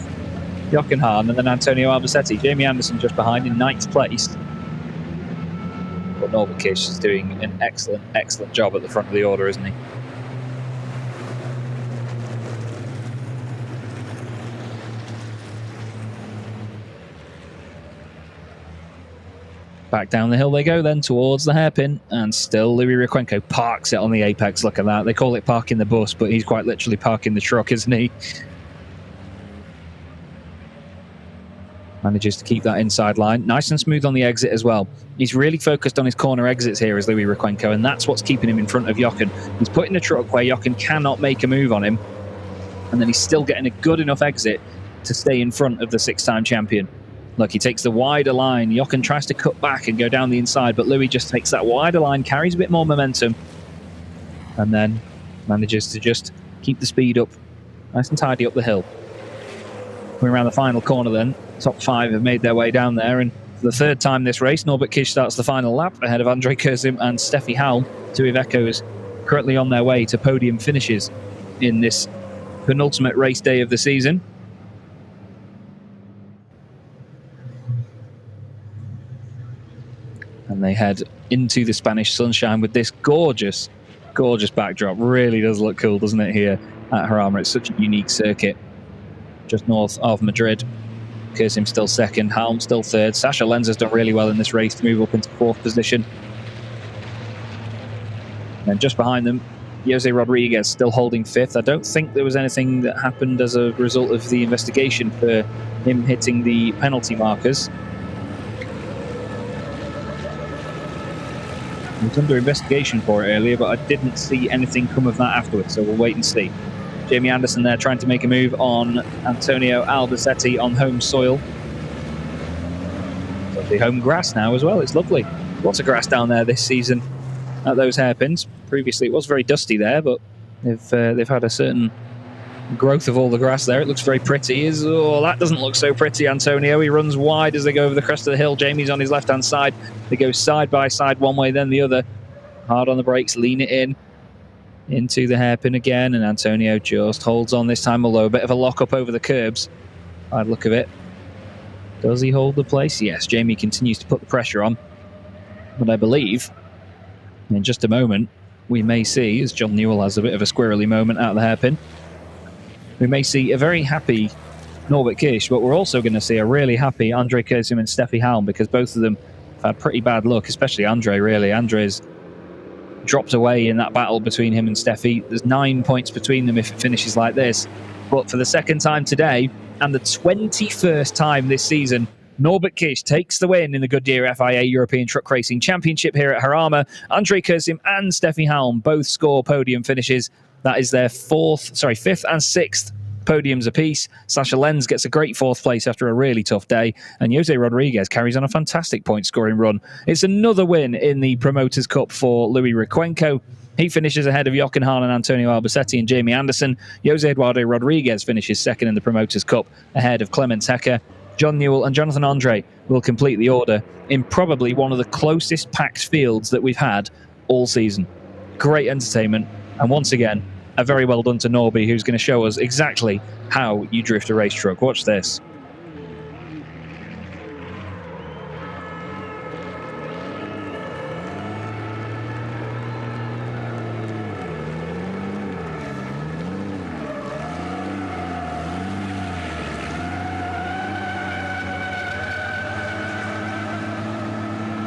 [SPEAKER 2] Jochen Hahn and then Antonio Albacete. Jamie Anderson just behind in 9th place. But Norbert Kish is doing an excellent, excellent job at the front of the order, isn't he? Back down the hill they go then towards the hairpin, and still Louis Riquenco parks it on the apex. Look at that. They call it parking the bus, but he's quite literally parking the truck, isn't he? Manages to keep that inside line. Nice and smooth on the exit as well. He's really focused on his corner exits here as Louis Riquenco, and that's what's keeping him in front of Jochen. He's putting the truck where Jochen cannot make a move on him, and then he's still getting a good enough exit to stay in front of the 6-time champion. Look, he takes the wider line. Jochen tries to cut back and go down the inside, but Louis just takes that wider line, carries a bit more momentum, and then manages to just keep the speed up, nice and tidy up the hill. We're around the final corner then. Top 5 have made their way down there, and for the 3rd time this race, Norbert Kish starts the final lap ahead of Andre Kurzim and Steffi Halm, 2 Ivecos currently on their way to podium finishes in this penultimate race day of the season. And they head into the Spanish sunshine with this gorgeous, gorgeous backdrop. Really does look cool, doesn't it, here at Jarama? It's such a unique circuit just north of Madrid. Kurzim still 2nd, Halm still 3rd. Sasha Lenz has done really well in this race to move up into 4th position. And just behind them, Jose Rodriguez still holding 5th. I don't think there was anything that happened as a result of the investigation for him hitting the penalty markers. He was under investigation for it earlier, but I didn't see anything come of that afterwards, so we'll wait and see. Jamie Anderson there trying to make a move on Antonio Albacete on home soil. It's the home grass now as well. It's lovely. Lots of grass down there this season at those hairpins. Previously it was very dusty there, but they've had a certain growth of all the grass there. It looks very pretty. Oh, that doesn't look so pretty, Antonio. He runs wide as they go over the crest of the hill. Jamie's on his left-hand side. They go side by side, one way then the other. Hard on the brakes, lean it in. Into the hairpin again, and Antonio just holds on this time, although a bit of a lock-up over the curbs. By the look of it. Does he hold the place? Yes, Jamie continues to put the pressure on. But I believe, in just a moment, we may see, as John Newell has a bit of a squirrely moment out of the hairpin, we may see a very happy Norbert Kish, but we're also going to see a really happy Andre Kurzim and Steffi Halm, because both of them have had pretty bad luck, especially Andre, really. Andre's dropped away in that battle between him and Steffi. There's 9 points between them if it finishes like this. But for the 2nd time today, and the 21st time this season, Norbert Kish takes the win in the Goodyear FIA European Truck Racing Championship here at Jarama. Andre Kurzim and Steffi Halm both score podium finishes. That is their 5th and 6th podiums apiece. Sasha Lenz gets a great 4th place after a really tough day, and Jose Rodriguez carries on a fantastic point-scoring run. It's another win in the Promoters' Cup for Louis Riquenco. He finishes ahead of Jochen Hahn and Antonio Albacete and Jamie Anderson. Jose Eduardo Rodriguez finishes 2nd in the Promoters' Cup ahead of Clemens Hecker. John Newell and Jonathan Andre will complete the order in probably one of the closest packed fields that we've had all season. Great entertainment. And once again, a very well done to Norby, who's going to show us exactly how you drift a race truck. Watch this.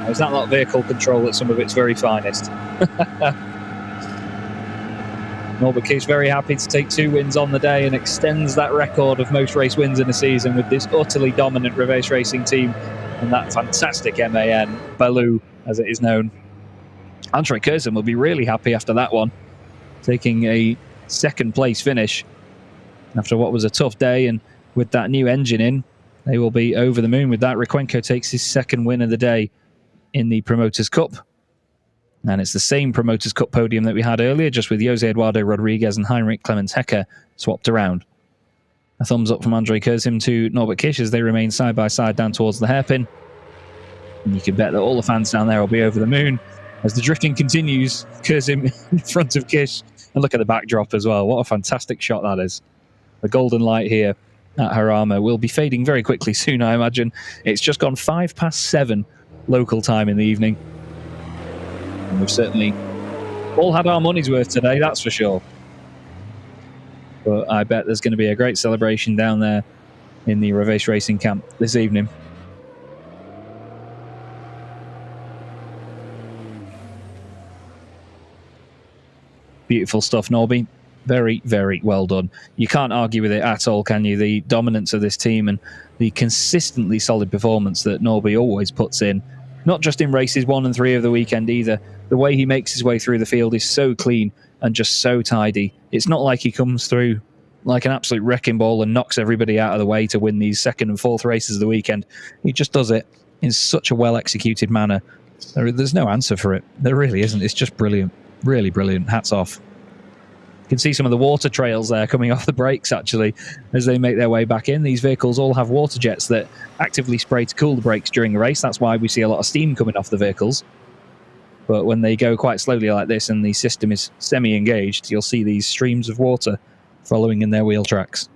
[SPEAKER 2] Is that not vehicle control at some of its very finest? Norbert Kish very happy to take 2 wins on the day and extends that record of most race wins in a season with this utterly dominant reverse racing team and that fantastic MAN, Baloo, as it is known. Andre Kurzim will be really happy after that one, taking a 2nd place finish after what was a tough day, and with that new engine in, they will be over the moon with that. Riquenco takes his 2nd win of the day in the Promoters' Cup. And it's the same Promoters' Cup podium that we had earlier, just with Jose Eduardo Rodriguez and Heinrich Clemens Hecker swapped around. A thumbs up from Andre Kurzim to Norbert Kish as they remain side by side down towards the hairpin. And you can bet that all the fans down there will be over the moon as the drifting continues. Kurzim in front of Kish. And look at the backdrop as well. What a fantastic shot that is. The golden light here at Jarama will be fading very quickly soon, I imagine. It's just gone 7:05 local time in the evening. And we've certainly all had our money's worth today, that's for sure. But I bet there's going to be a great celebration down there in the Reverse Racing camp this evening. Beautiful stuff, Norby. Very, very well done. You can't argue with it at all, can you? The dominance of this team and the consistently solid performance that Norby always puts in, not just in races 1 and 3 of the weekend either. The way he makes his way through the field is so clean and just so tidy. It's not like he comes through like an absolute wrecking ball and knocks everybody out of the way to win these 2nd and 4th races of the weekend. He just does it in such a well-executed manner. There's no answer for it. There really isn't. It's just brilliant. Really brilliant. Hats off. You can see some of the water trails there coming off the brakes, actually, as they make their way back in. These vehicles all have water jets that actively spray to cool the brakes during the race. That's why we see a lot of steam coming off the vehicles. But when they go quite slowly like this and the system is semi-engaged, you'll see these streams of water following in their wheel tracks.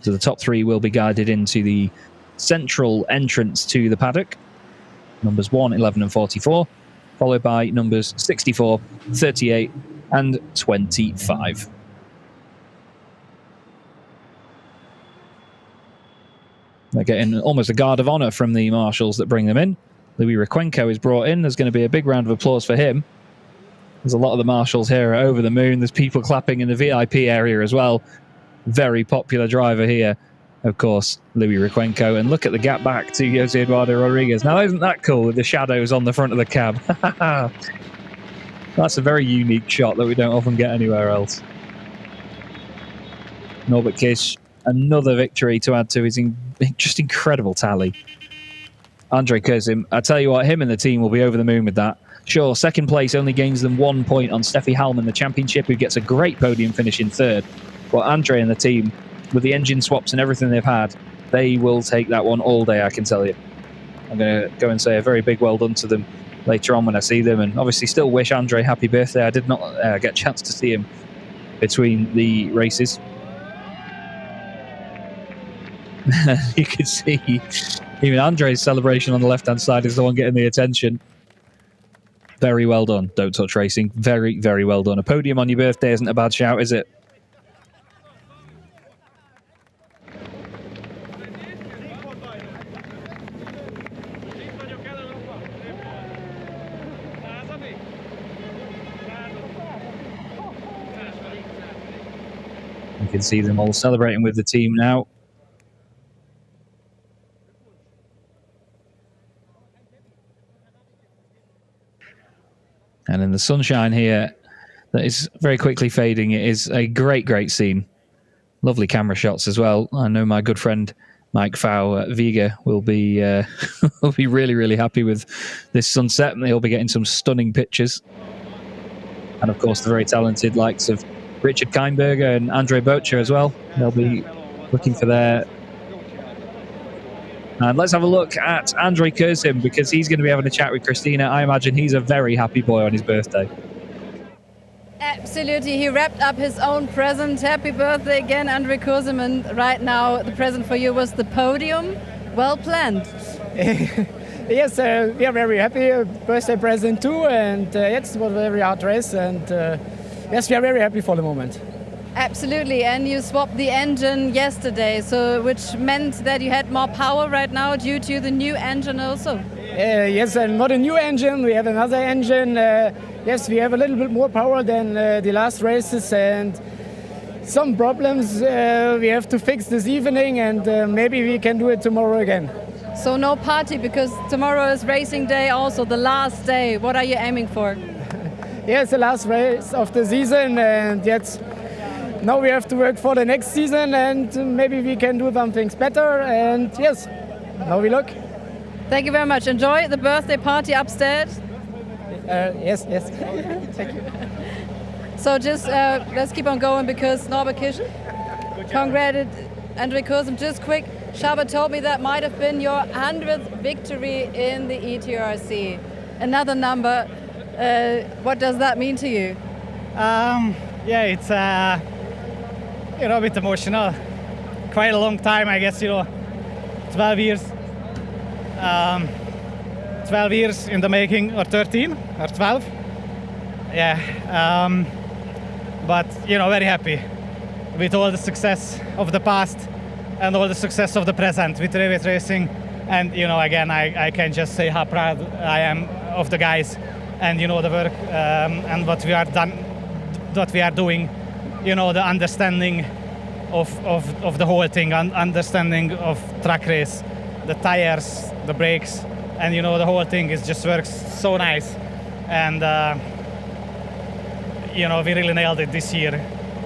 [SPEAKER 2] So the top 3 will be guided into the central entrance to the paddock. Numbers 1, 11 and 44. Followed by numbers 64, 38 and 25. They're getting almost a guard of honour from the marshals that bring them in. Louis Requenco is brought in. There's going to be a big round of applause for him. There's a lot of the marshals here are over the moon. There's people clapping in the VIP area as well. Very popular driver here, of course, Louis Requenco. And look at the gap back to Jose Eduardo Rodriguez. Now, isn't that cool with the shadows on the front of the cab? That's a very unique shot that we don't often get anywhere else. Norbert Kish, another victory to add to his just incredible tally. Andre Kurzim, I tell you what, him and the team will be over the moon with that. Sure, 2nd place only gains them 1 point on Steffi Hallman, the championship, who gets a great podium finish in 3rd. But Andre and the team, with the engine swaps and everything they've had, they will take that one all day, I can tell you. I'm going to go and say a very big well done to them later on when I see them, and obviously still wish Andre happy birthday. I did not get a chance to see him between the races. You can see even Andre's celebration on the left-hand side is the one getting the attention. Very well done, Don't Touch Racing. Very, very well done. A podium on your birthday isn't a bad shout, is it? You can see them all celebrating with the team now. And in the sunshine here, that is very quickly fading. It is a great, great scene. Lovely camera shots as well. I know my good friend Mike Fau Viga will be will be really, really happy with this sunset, and he'll be getting some stunning pictures. And of course, the very talented likes of Richard Keinberger and Andre Bocher as well. They'll be looking for their... And let's have a look at Andre Kurzim, because he's going to be having a chat with Christina. I imagine he's a very happy boy on his birthday.
[SPEAKER 1] Absolutely. He wrapped up his own present. Happy birthday again, Andre Kurzim. And right now, the present for you was the podium. Well planned.
[SPEAKER 6] Yes, we are very happy. Birthday present too. And yes, it was a very hard race. And yes, we are very happy for the moment.
[SPEAKER 1] Absolutely, and you swapped the engine yesterday, so which meant that you had more power right now due to the new engine also.
[SPEAKER 6] Yes, and not a new engine, we have another engine. Yes, we have a little bit more power than the last races, and some problems we have to fix this evening, and maybe we can do it tomorrow again.
[SPEAKER 1] So no party, because tomorrow is racing day also, the last day. What are you aiming for?
[SPEAKER 6] Yes, the last race of the season, and yes, now we have to work for the next season, and maybe we can do some things better. And yes, now we look.
[SPEAKER 1] Thank you very much. Enjoy the birthday party upstairs.
[SPEAKER 6] Yes. Thank you.
[SPEAKER 1] So just let's keep on going, because Norbert Kisch congratulated Andre Kurzim. Just quick, Shaba told me that might have been your 100th victory in the ETRC. Another number. What does that mean to you?
[SPEAKER 7] Yeah, it's a bit emotional. Quite a long time, I guess, 12 years. 12 years in the making, or 13, or 12. Yeah, but, very happy with all the success of the past and all the success of the present with Revit Racing. And, again, I can just say how proud I am of the guys and the work and what we are doing, the understanding of the whole thing, understanding of track race, the tires, the brakes, and the whole thing just works so nice. And we really nailed it this year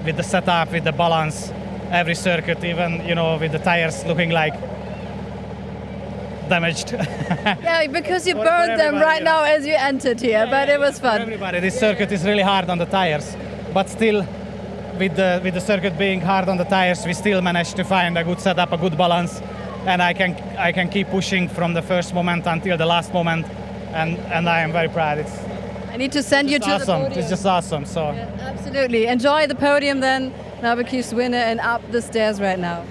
[SPEAKER 7] with the setup, with the balance, every circuit, even with the tires looking like damaged.
[SPEAKER 1] Yeah, because you burned them right now as you entered here, but it was fun.
[SPEAKER 7] Everybody, this circuit is really hard on the tires, but still, with the circuit being hard on the tires, we still managed to find a good setup, a good balance, and I can keep pushing from the first moment until the last moment, and I am very proud.
[SPEAKER 1] I need to send you to the podium.
[SPEAKER 7] It's just awesome. So
[SPEAKER 1] yeah, absolutely enjoy the podium then. Norbert winner and up the stairs right now.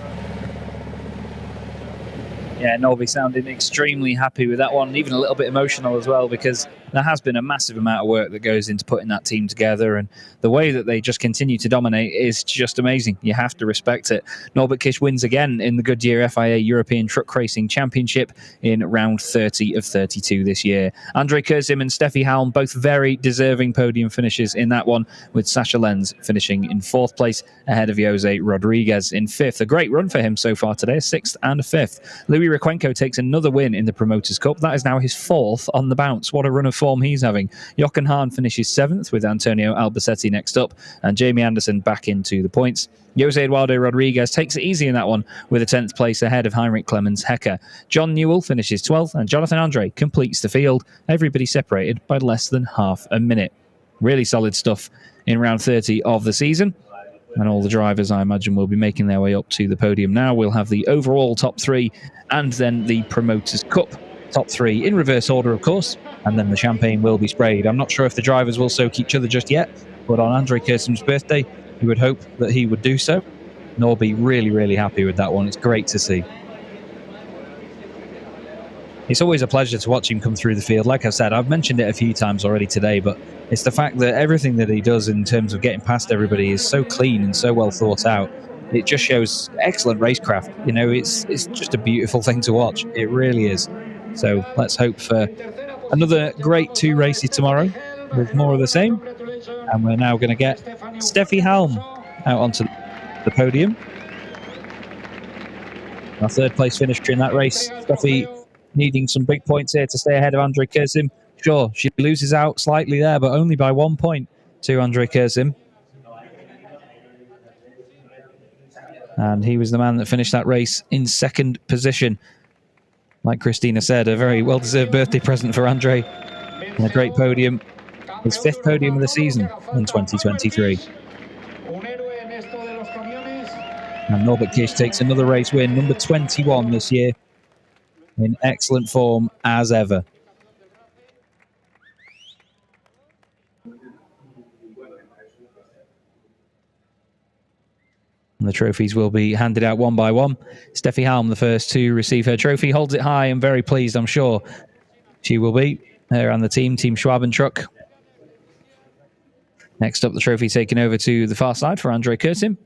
[SPEAKER 2] Yeah, Norby sounding extremely happy with that one, even a little bit emotional as well, because there has been a massive amount of work that goes into putting that team together, and the way that they just continue to dominate is just amazing. You have to respect it. Norbert Kish wins again in the Goodyear FIA European Truck Racing Championship in round 30 of 32 this year. Andre Kurzim and Steffi Halm, both very deserving podium finishes in that one, with Sasha Lenz finishing in 4th place ahead of Jose Rodriguez in 5th. A great run for him so far today, a 6th and a 5th. Louis Requenco takes another win in the Promoters' Cup. That is now his 4th on the bounce. What a run of form he's having. Jochen Hahn finishes 7th with Antonio Albacete next up, and Jamie Anderson back into the points. Jose Eduardo Rodriguez takes it easy in that one with a 10th place ahead of Heinrich Clemens Hecker. John Newell finishes 12th, and Jonathan Andre completes the field. Everybody separated by less than half a minute. Really solid stuff in round 30 of the season. And all the drivers, I imagine, will be making their way up to the podium now. We'll have the overall top 3 and then the Promoters' Cup top 3 in reverse order, of course. And then the champagne will be sprayed. I'm not sure if the drivers will soak each other just yet, but on Andre Kurzim's birthday, you would hope that he would do so. Norby really, really happy with that one. It's great to see. It's always a pleasure to watch him come through the field. Like I said, I've mentioned it a few times already today, but it's the fact that everything that he does in terms of getting past everybody is so clean and so well thought out. It just shows excellent racecraft. It's just a beautiful thing to watch. It really is. So let's hope for another great 2 races tomorrow with more of the same. And we're now going to get Steffi Halm out onto the podium. Our 3rd place finisher in that race. Steffi needing some big points here to stay ahead of Andre Kurzim. Sure, she loses out slightly there, but only by 1 point to Andre Kurzim. And he was the man that finished that race in 2nd position. Like Christina said, a very well-deserved birthday present for Andre. And a great podium. His 5th podium of the season in 2023. And Norbert Kish takes another race win, number 21 this year. In excellent form as ever. And the trophies will be handed out one by one. Steffi Halm, the first to receive her trophy, holds it high and very pleased, I'm sure she will be. Her and the Team Schwaben truck. Next up, the trophy taken over to the far side for Andre Kurzim.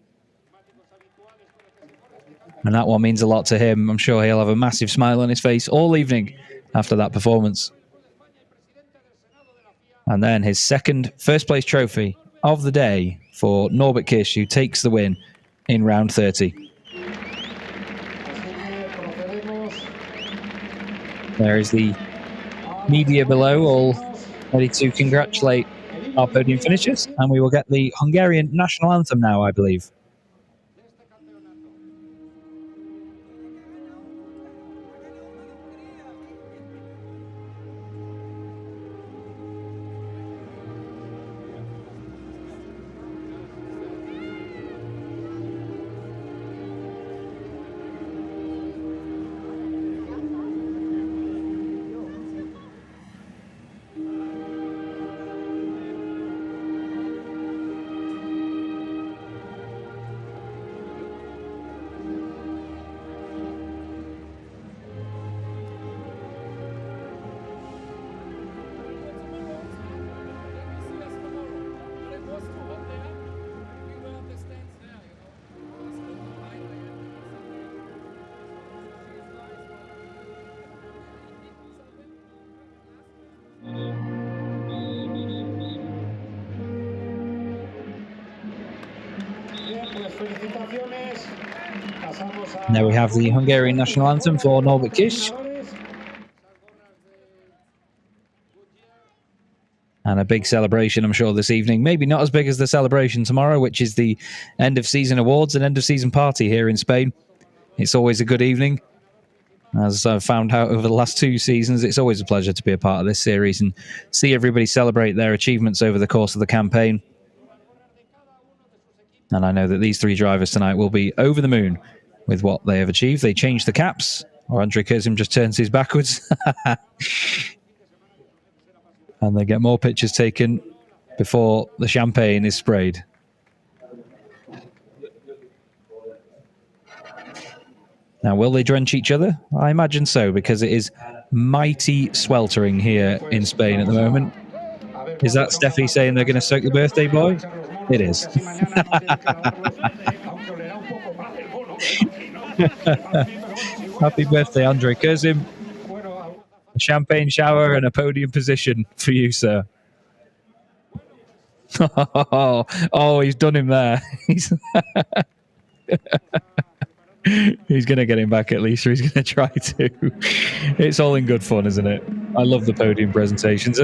[SPEAKER 2] And that one means a lot to him. I'm sure he'll have a massive smile on his face all evening after that performance. And then his 2nd first-place trophy of the day for Norbert Kish, who takes the win in round 30. There is the media below, all ready to congratulate our podium finishers. And we will get the Hungarian national anthem now, I believe. And there we have the Hungarian national anthem for Norbert Kiss. And a big celebration, I'm sure, this evening. Maybe not as big as the celebration tomorrow, which is the end of season awards and end of season party here in Spain. It's always a good evening. As I've found out over the last 2 seasons, it's always a pleasure to be a part of this series and see everybody celebrate their achievements over the course of the campaign. And I know that these 3 drivers tonight will be over the moon with what they have achieved. They changed the caps, or Andrei Kurzim just turns his backwards. And they get more pictures taken before the champagne is sprayed. Now, will they drench each other? I imagine so, because it is mighty sweltering here in Spain at the moment. Is that Steffi saying they're going to soak the birthday boy? It is. Happy birthday, Andrei Kurzim. A champagne shower and a podium position for you, sir. Oh, he's done him there. He's going to get him back at least, or he's going to try to. It's all in good fun, isn't it? I love the podium presentations.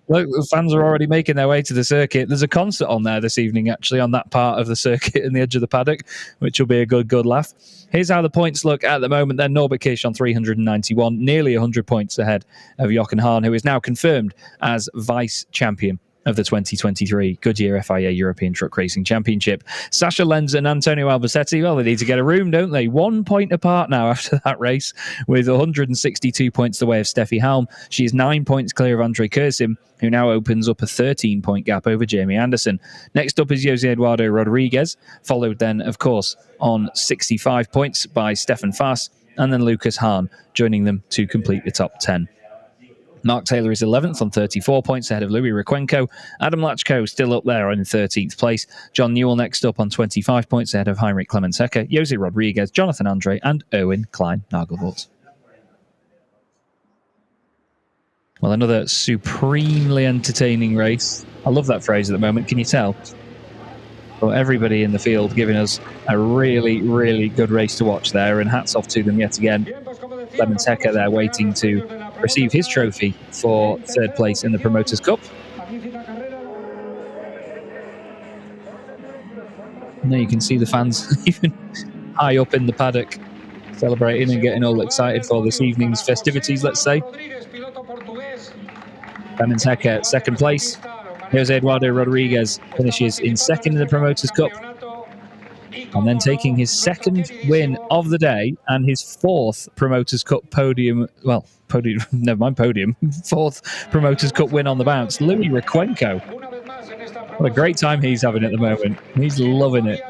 [SPEAKER 2] Look, the fans are already making their way to the circuit. There's a concert on there this evening, actually, on that part of the circuit in the edge of the paddock, which will be a good laugh. Here's how the points look at the moment. Then Norbert Kiss on 391, nearly 100 points ahead of Jochen Hahn, who is now confirmed as vice champion of the 2023 Goodyear FIA European Truck Racing Championship. Sasha Lenz and Antonio Albacete, well, they need to get a room, don't they? 1 point apart now after that race, with 162 points the way of Steffi Halm. She is 9 points clear of Andrei Kurzim, who now opens up a 13-point gap over Jamie Anderson. Next up is Jose Eduardo Rodriguez, followed then, of course, on 65 points by Stefan Faas, and then Lucas Hahn joining them to complete the top 10. Mark Taylor is 11th on 34 points ahead of Louis Requenco. Adam Lachko still up there in 13th place. John Newell next up on 25 points ahead of Heinrich Clemens-Hecker, Jose Rodriguez, Jonathan Andre, and Erwin Klein-Nagelvoort. Well, another supremely entertaining race. I love that phrase at the moment, can you tell? Well, everybody in the field giving us a really good race to watch there, and hats off to them yet again. Clemens-Hecker there waiting to receive his trophy for 3rd place in the Promoters' Cup. And there you can see the fans even high up in the paddock celebrating and getting all excited for this evening's festivities, let's say. Clemens-Hecker 2nd place. Jose Eduardo Rodriguez finishes in 2nd in the Promoters' Cup. And then taking his 2nd win of the day and his 4th Promoters' Cup podium. Well, podium, never mind podium. 4th Promoters' Cup win on the bounce. Louis Requenco. What a great time he's having at the moment. He's loving it.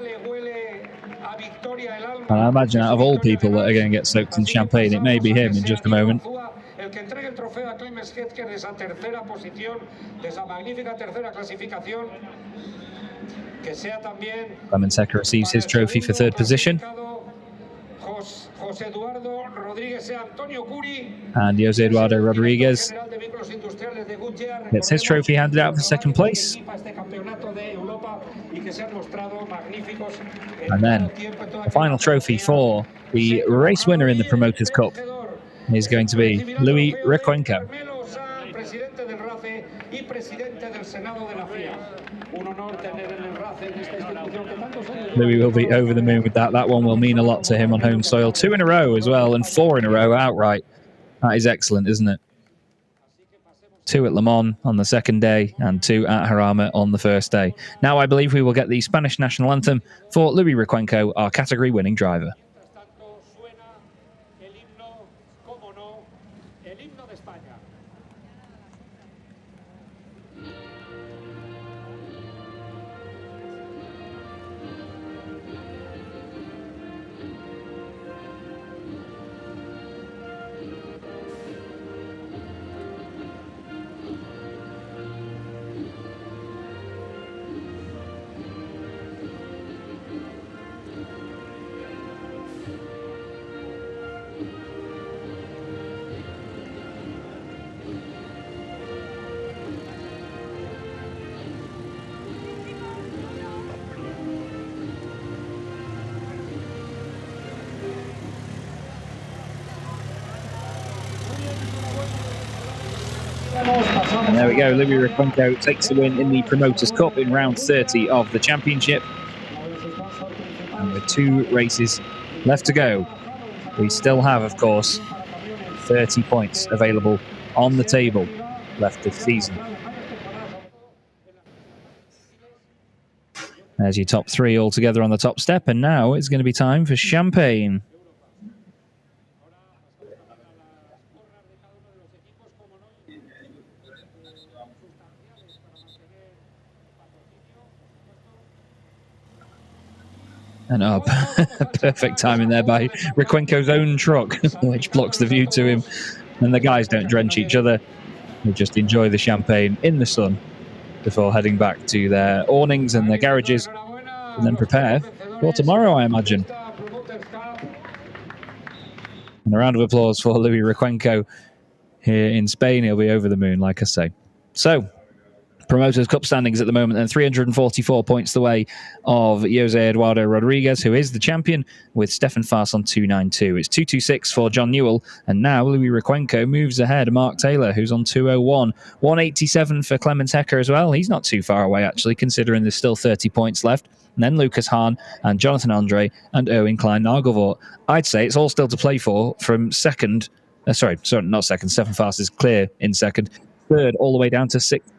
[SPEAKER 2] And I imagine out of all people that are going to get soaked in champagne, it may be him in just a moment. Clemens-Hecker receives his trophy for 3rd position. And Jose Eduardo Rodriguez gets his trophy handed out for 2nd place. And then the final trophy for the race winner in the Promoters' Cup is going to be Louis Requenco. Louis will be over the moon with that. That one will mean a lot to him on home soil. 2 in a row as well, and 4 in a row outright. That is excellent, isn't it? 2 at Le Mans on the 2nd day, and 2 at Jarama on the 1st day. Now I believe we will get the Spanish national anthem for Louis Requenco, our category-winning driver. And there we go, Louis Requenco takes the win in the Promoters Cup in round 30 of the championship. And with 2 races left to go, we still have, of course, 30 points available on the table left this season. There's your top 3 all together on the top step, and now it's going to be time for champagne. And up. Perfect timing there by Requenco's own truck, which blocks the view to him. And the guys don't drench each other. They just enjoy the champagne in the sun before heading back to their awnings and their garages and then prepare for tomorrow, I imagine. And a round of applause for Louis Requenco here in Spain. He'll be over the moon, like I say. So, Promoters Cup standings at the moment, and 344 points the way of Jose Eduardo Rodriguez, who is the champion, with Stefan Faas on 292. It's 226 for John Newell, and now Louis Requenco moves ahead. Mark Taylor, who's on 201. 187 for Clemens Hecker as well. He's not too far away, actually, considering there's still 30 points left. And then Lucas Hahn and Jonathan Andre and Owen Klein-Nagelvoort. I'd say it's all still to play for from second. Sorry, not second. Stefan Faas is clear in second. Third, all the way down to sixth.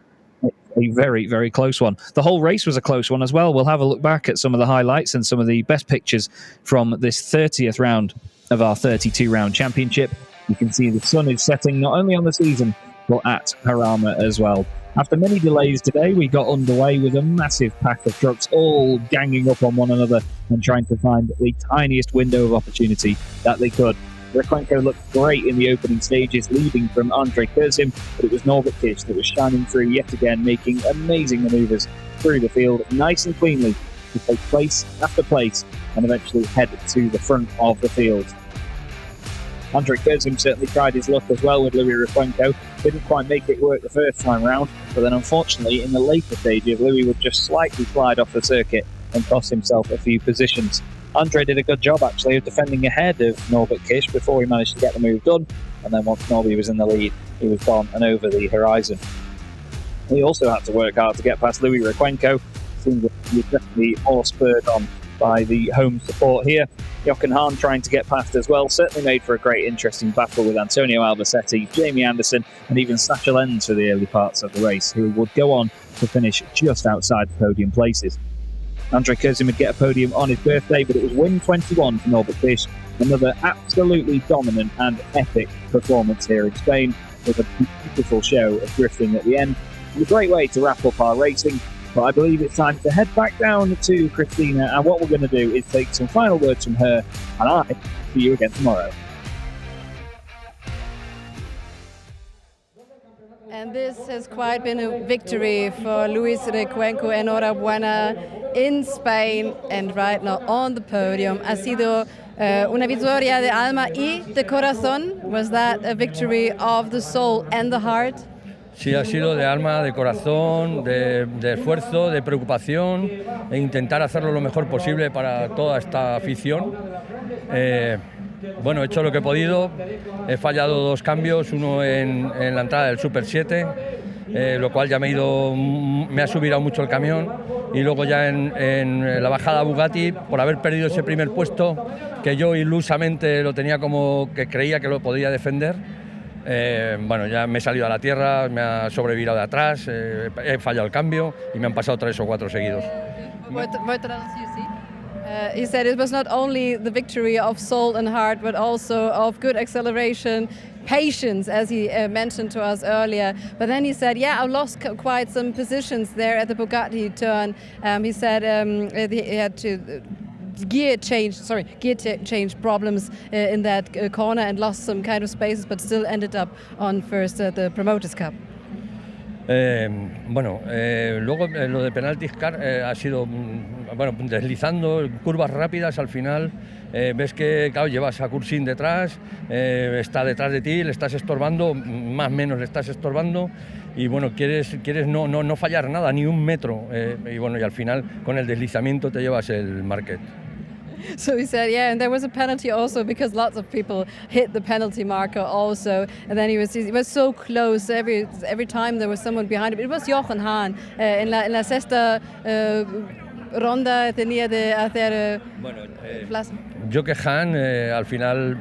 [SPEAKER 2] A very, very close one. The whole race was a close one as well. We'll have a look back at some of the highlights and some of the best pictures from this 30th round of our 32-round championship. You can see the sun is setting not only on the season, but at Jarama as well. After many delays today, we got underway with a massive pack of trucks all ganging up on one another and trying to find the tiniest window of opportunity that they could. Requenco looked great in the opening stages, leading from Andre Kurzim, but it was Norbert Kish that was shining through yet again, making amazing manoeuvres through the field, nice and cleanly, to take place after place and eventually head to the front of the field. Andre Kurzim certainly tried his luck as well with Louis Requenco. Didn't quite make it work the first time round, but then unfortunately in the later stages, Louis would just slightly slide off the circuit and cost himself a few positions. Andre did a good job, actually, of defending ahead of Norbert Kish before he managed to get the move done. And then once Norby was in the lead, he was gone and over the horizon. He also had to work hard to get past Louis Requenco. Seems that he was definitely more spurred on by the home support here. Jochen Hahn trying to get past as well. Certainly made for a great, interesting battle with Antonio Albacete, Jamie Anderson, and even Sacha Lenz for the early parts of the race, who would go on to finish just outside the podium places. Andre Kurzim would get a podium on his birthday, but it was win 21 for Norbert Kish. Another absolutely dominant and epic performance here in Spain, with a beautiful show of drifting at the end. It was a great way to wrap up our racing, but I believe it's time to head back down to Christina, and what we're going to do is take some final words from her, and I see you again tomorrow.
[SPEAKER 1] And this has quite been a victory for Luis Requenco. Enhorabuena in Spain and right now on the podium. Ha sido una victoria de alma y de corazón. Was that a victory of the soul and the heart?
[SPEAKER 8] Sí, ha sido de alma, de corazón, de esfuerzo, de preocupación e intentar hacerlo lo mejor posible para toda esta afición. Bueno, he hecho lo que he podido, he fallado 2 cambios, uno en la entrada del Super 7, lo cual ya me ha subido mucho el camión, y luego ya en la bajada Bugatti, por haber perdido ese primer puesto, que yo ilusamente lo tenía como que creía que lo podía defender. Bueno, ya me he salido a la tierra, me ha sobrevirado de atrás, he fallado el cambio y me han pasado 3 o 4 seguidos.
[SPEAKER 1] He said it was not only the victory of soul and heart, but also of good acceleration, patience, as he mentioned to us earlier. But then he said, yeah, I lost quite some positions there at the Bugatti turn. He said he had to gear change problems in that corner and lost some kind of spaces, but still ended up on first at the Promoters Cup.
[SPEAKER 8] Bueno, luego lo de penalty car ha sido, bueno, deslizando, curvas rápidas, al final ves que, claro, llevas a Kursin detrás, está detrás de ti, le estás estorbando, más o menos le estás estorbando, y bueno, quieres no fallar nada, ni un metro, y bueno, y al final con el deslizamiento te llevas el market.
[SPEAKER 1] So he said, yeah, and there was a penalty also because lots of people hit the penalty marker also. And then he was so close every time there was someone behind him. It was Jochen Hahn en la sexta ronda tenía de hacer plaza.
[SPEAKER 8] Jochen Hahn al final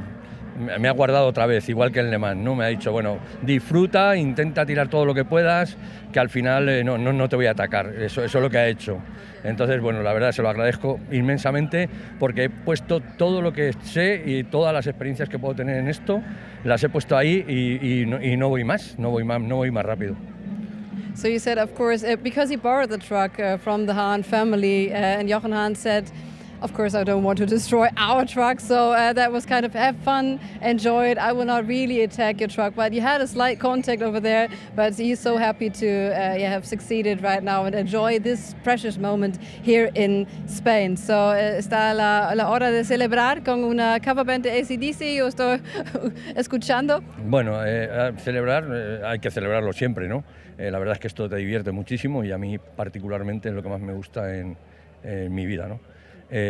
[SPEAKER 8] me ha guardado otra vez, igual que el Le Mans, ¿no? Me ha dicho, bueno, disfruta, intenta tirar todo lo que puedas, que al final no te voy a atacar. Eso es lo que ha hecho. Entonces, bueno, la verdad se lo agradezco inmensamente porque he puesto todo lo que sé y todas las experiencias que puedo tener en esto, las he puesto ahí y no voy más, no voy más rápido.
[SPEAKER 1] So you said, of course, because he borrowed the truck from the Hahn family, and Jochen Hahn said, of course, I don't want to destroy our truck, so that was kind of have fun, enjoy it. I will not really attack your truck, but you had a slight contact over there, but he's so happy to have succeeded right now and enjoy this precious moment here in Spain. So está la hora de celebrar con una cover band de AC/DC. Yo estoy escuchando.
[SPEAKER 8] Bueno, celebrar, hay que celebrarlo siempre, ¿no? La verdad es que esto te divierte muchísimo y a mí particularmente es lo que más me gusta en mi vida, ¿no?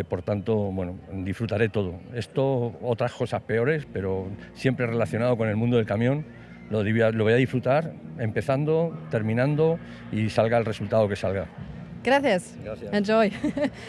[SPEAKER 8] Por tanto, bueno, disfrutaré todo. Esto, otras cosas peores, pero siempre relacionado con el mundo del camión, lo voy a disfrutar empezando, terminando y salga el resultado que salga.
[SPEAKER 1] Gracias. Enjoy.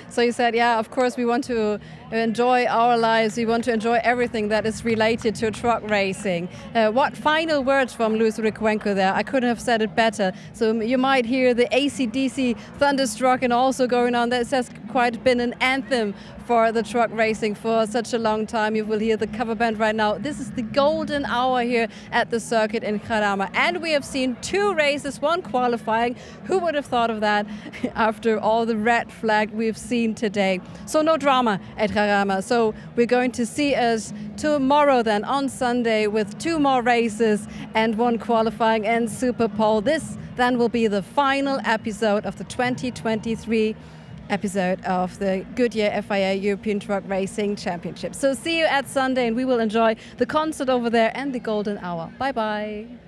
[SPEAKER 1] So you said, yeah, of course we want to enjoy our lives. We want to enjoy everything that is related to truck racing. What final words from Luis Recuenco there? I couldn't have said it better. So you might hear the AC/DC thunderstruck and also going on. That has quite been an anthem for the truck racing for such a long time. You will hear the cover band right now. This is the golden hour here at the circuit in Jarama. And we have seen 2 races, 1 qualifying. Who would have thought of that after all the red flag we've seen today? So no drama at Jarama. So we're going to see us tomorrow then on Sunday with 2 more races and 1 qualifying and Super Pole. This then will be the final episode of the 2023 episode of the Goodyear FIA European Truck Racing Championship. So see you at Sunday and we will enjoy the concert over there and the golden hour. Bye bye.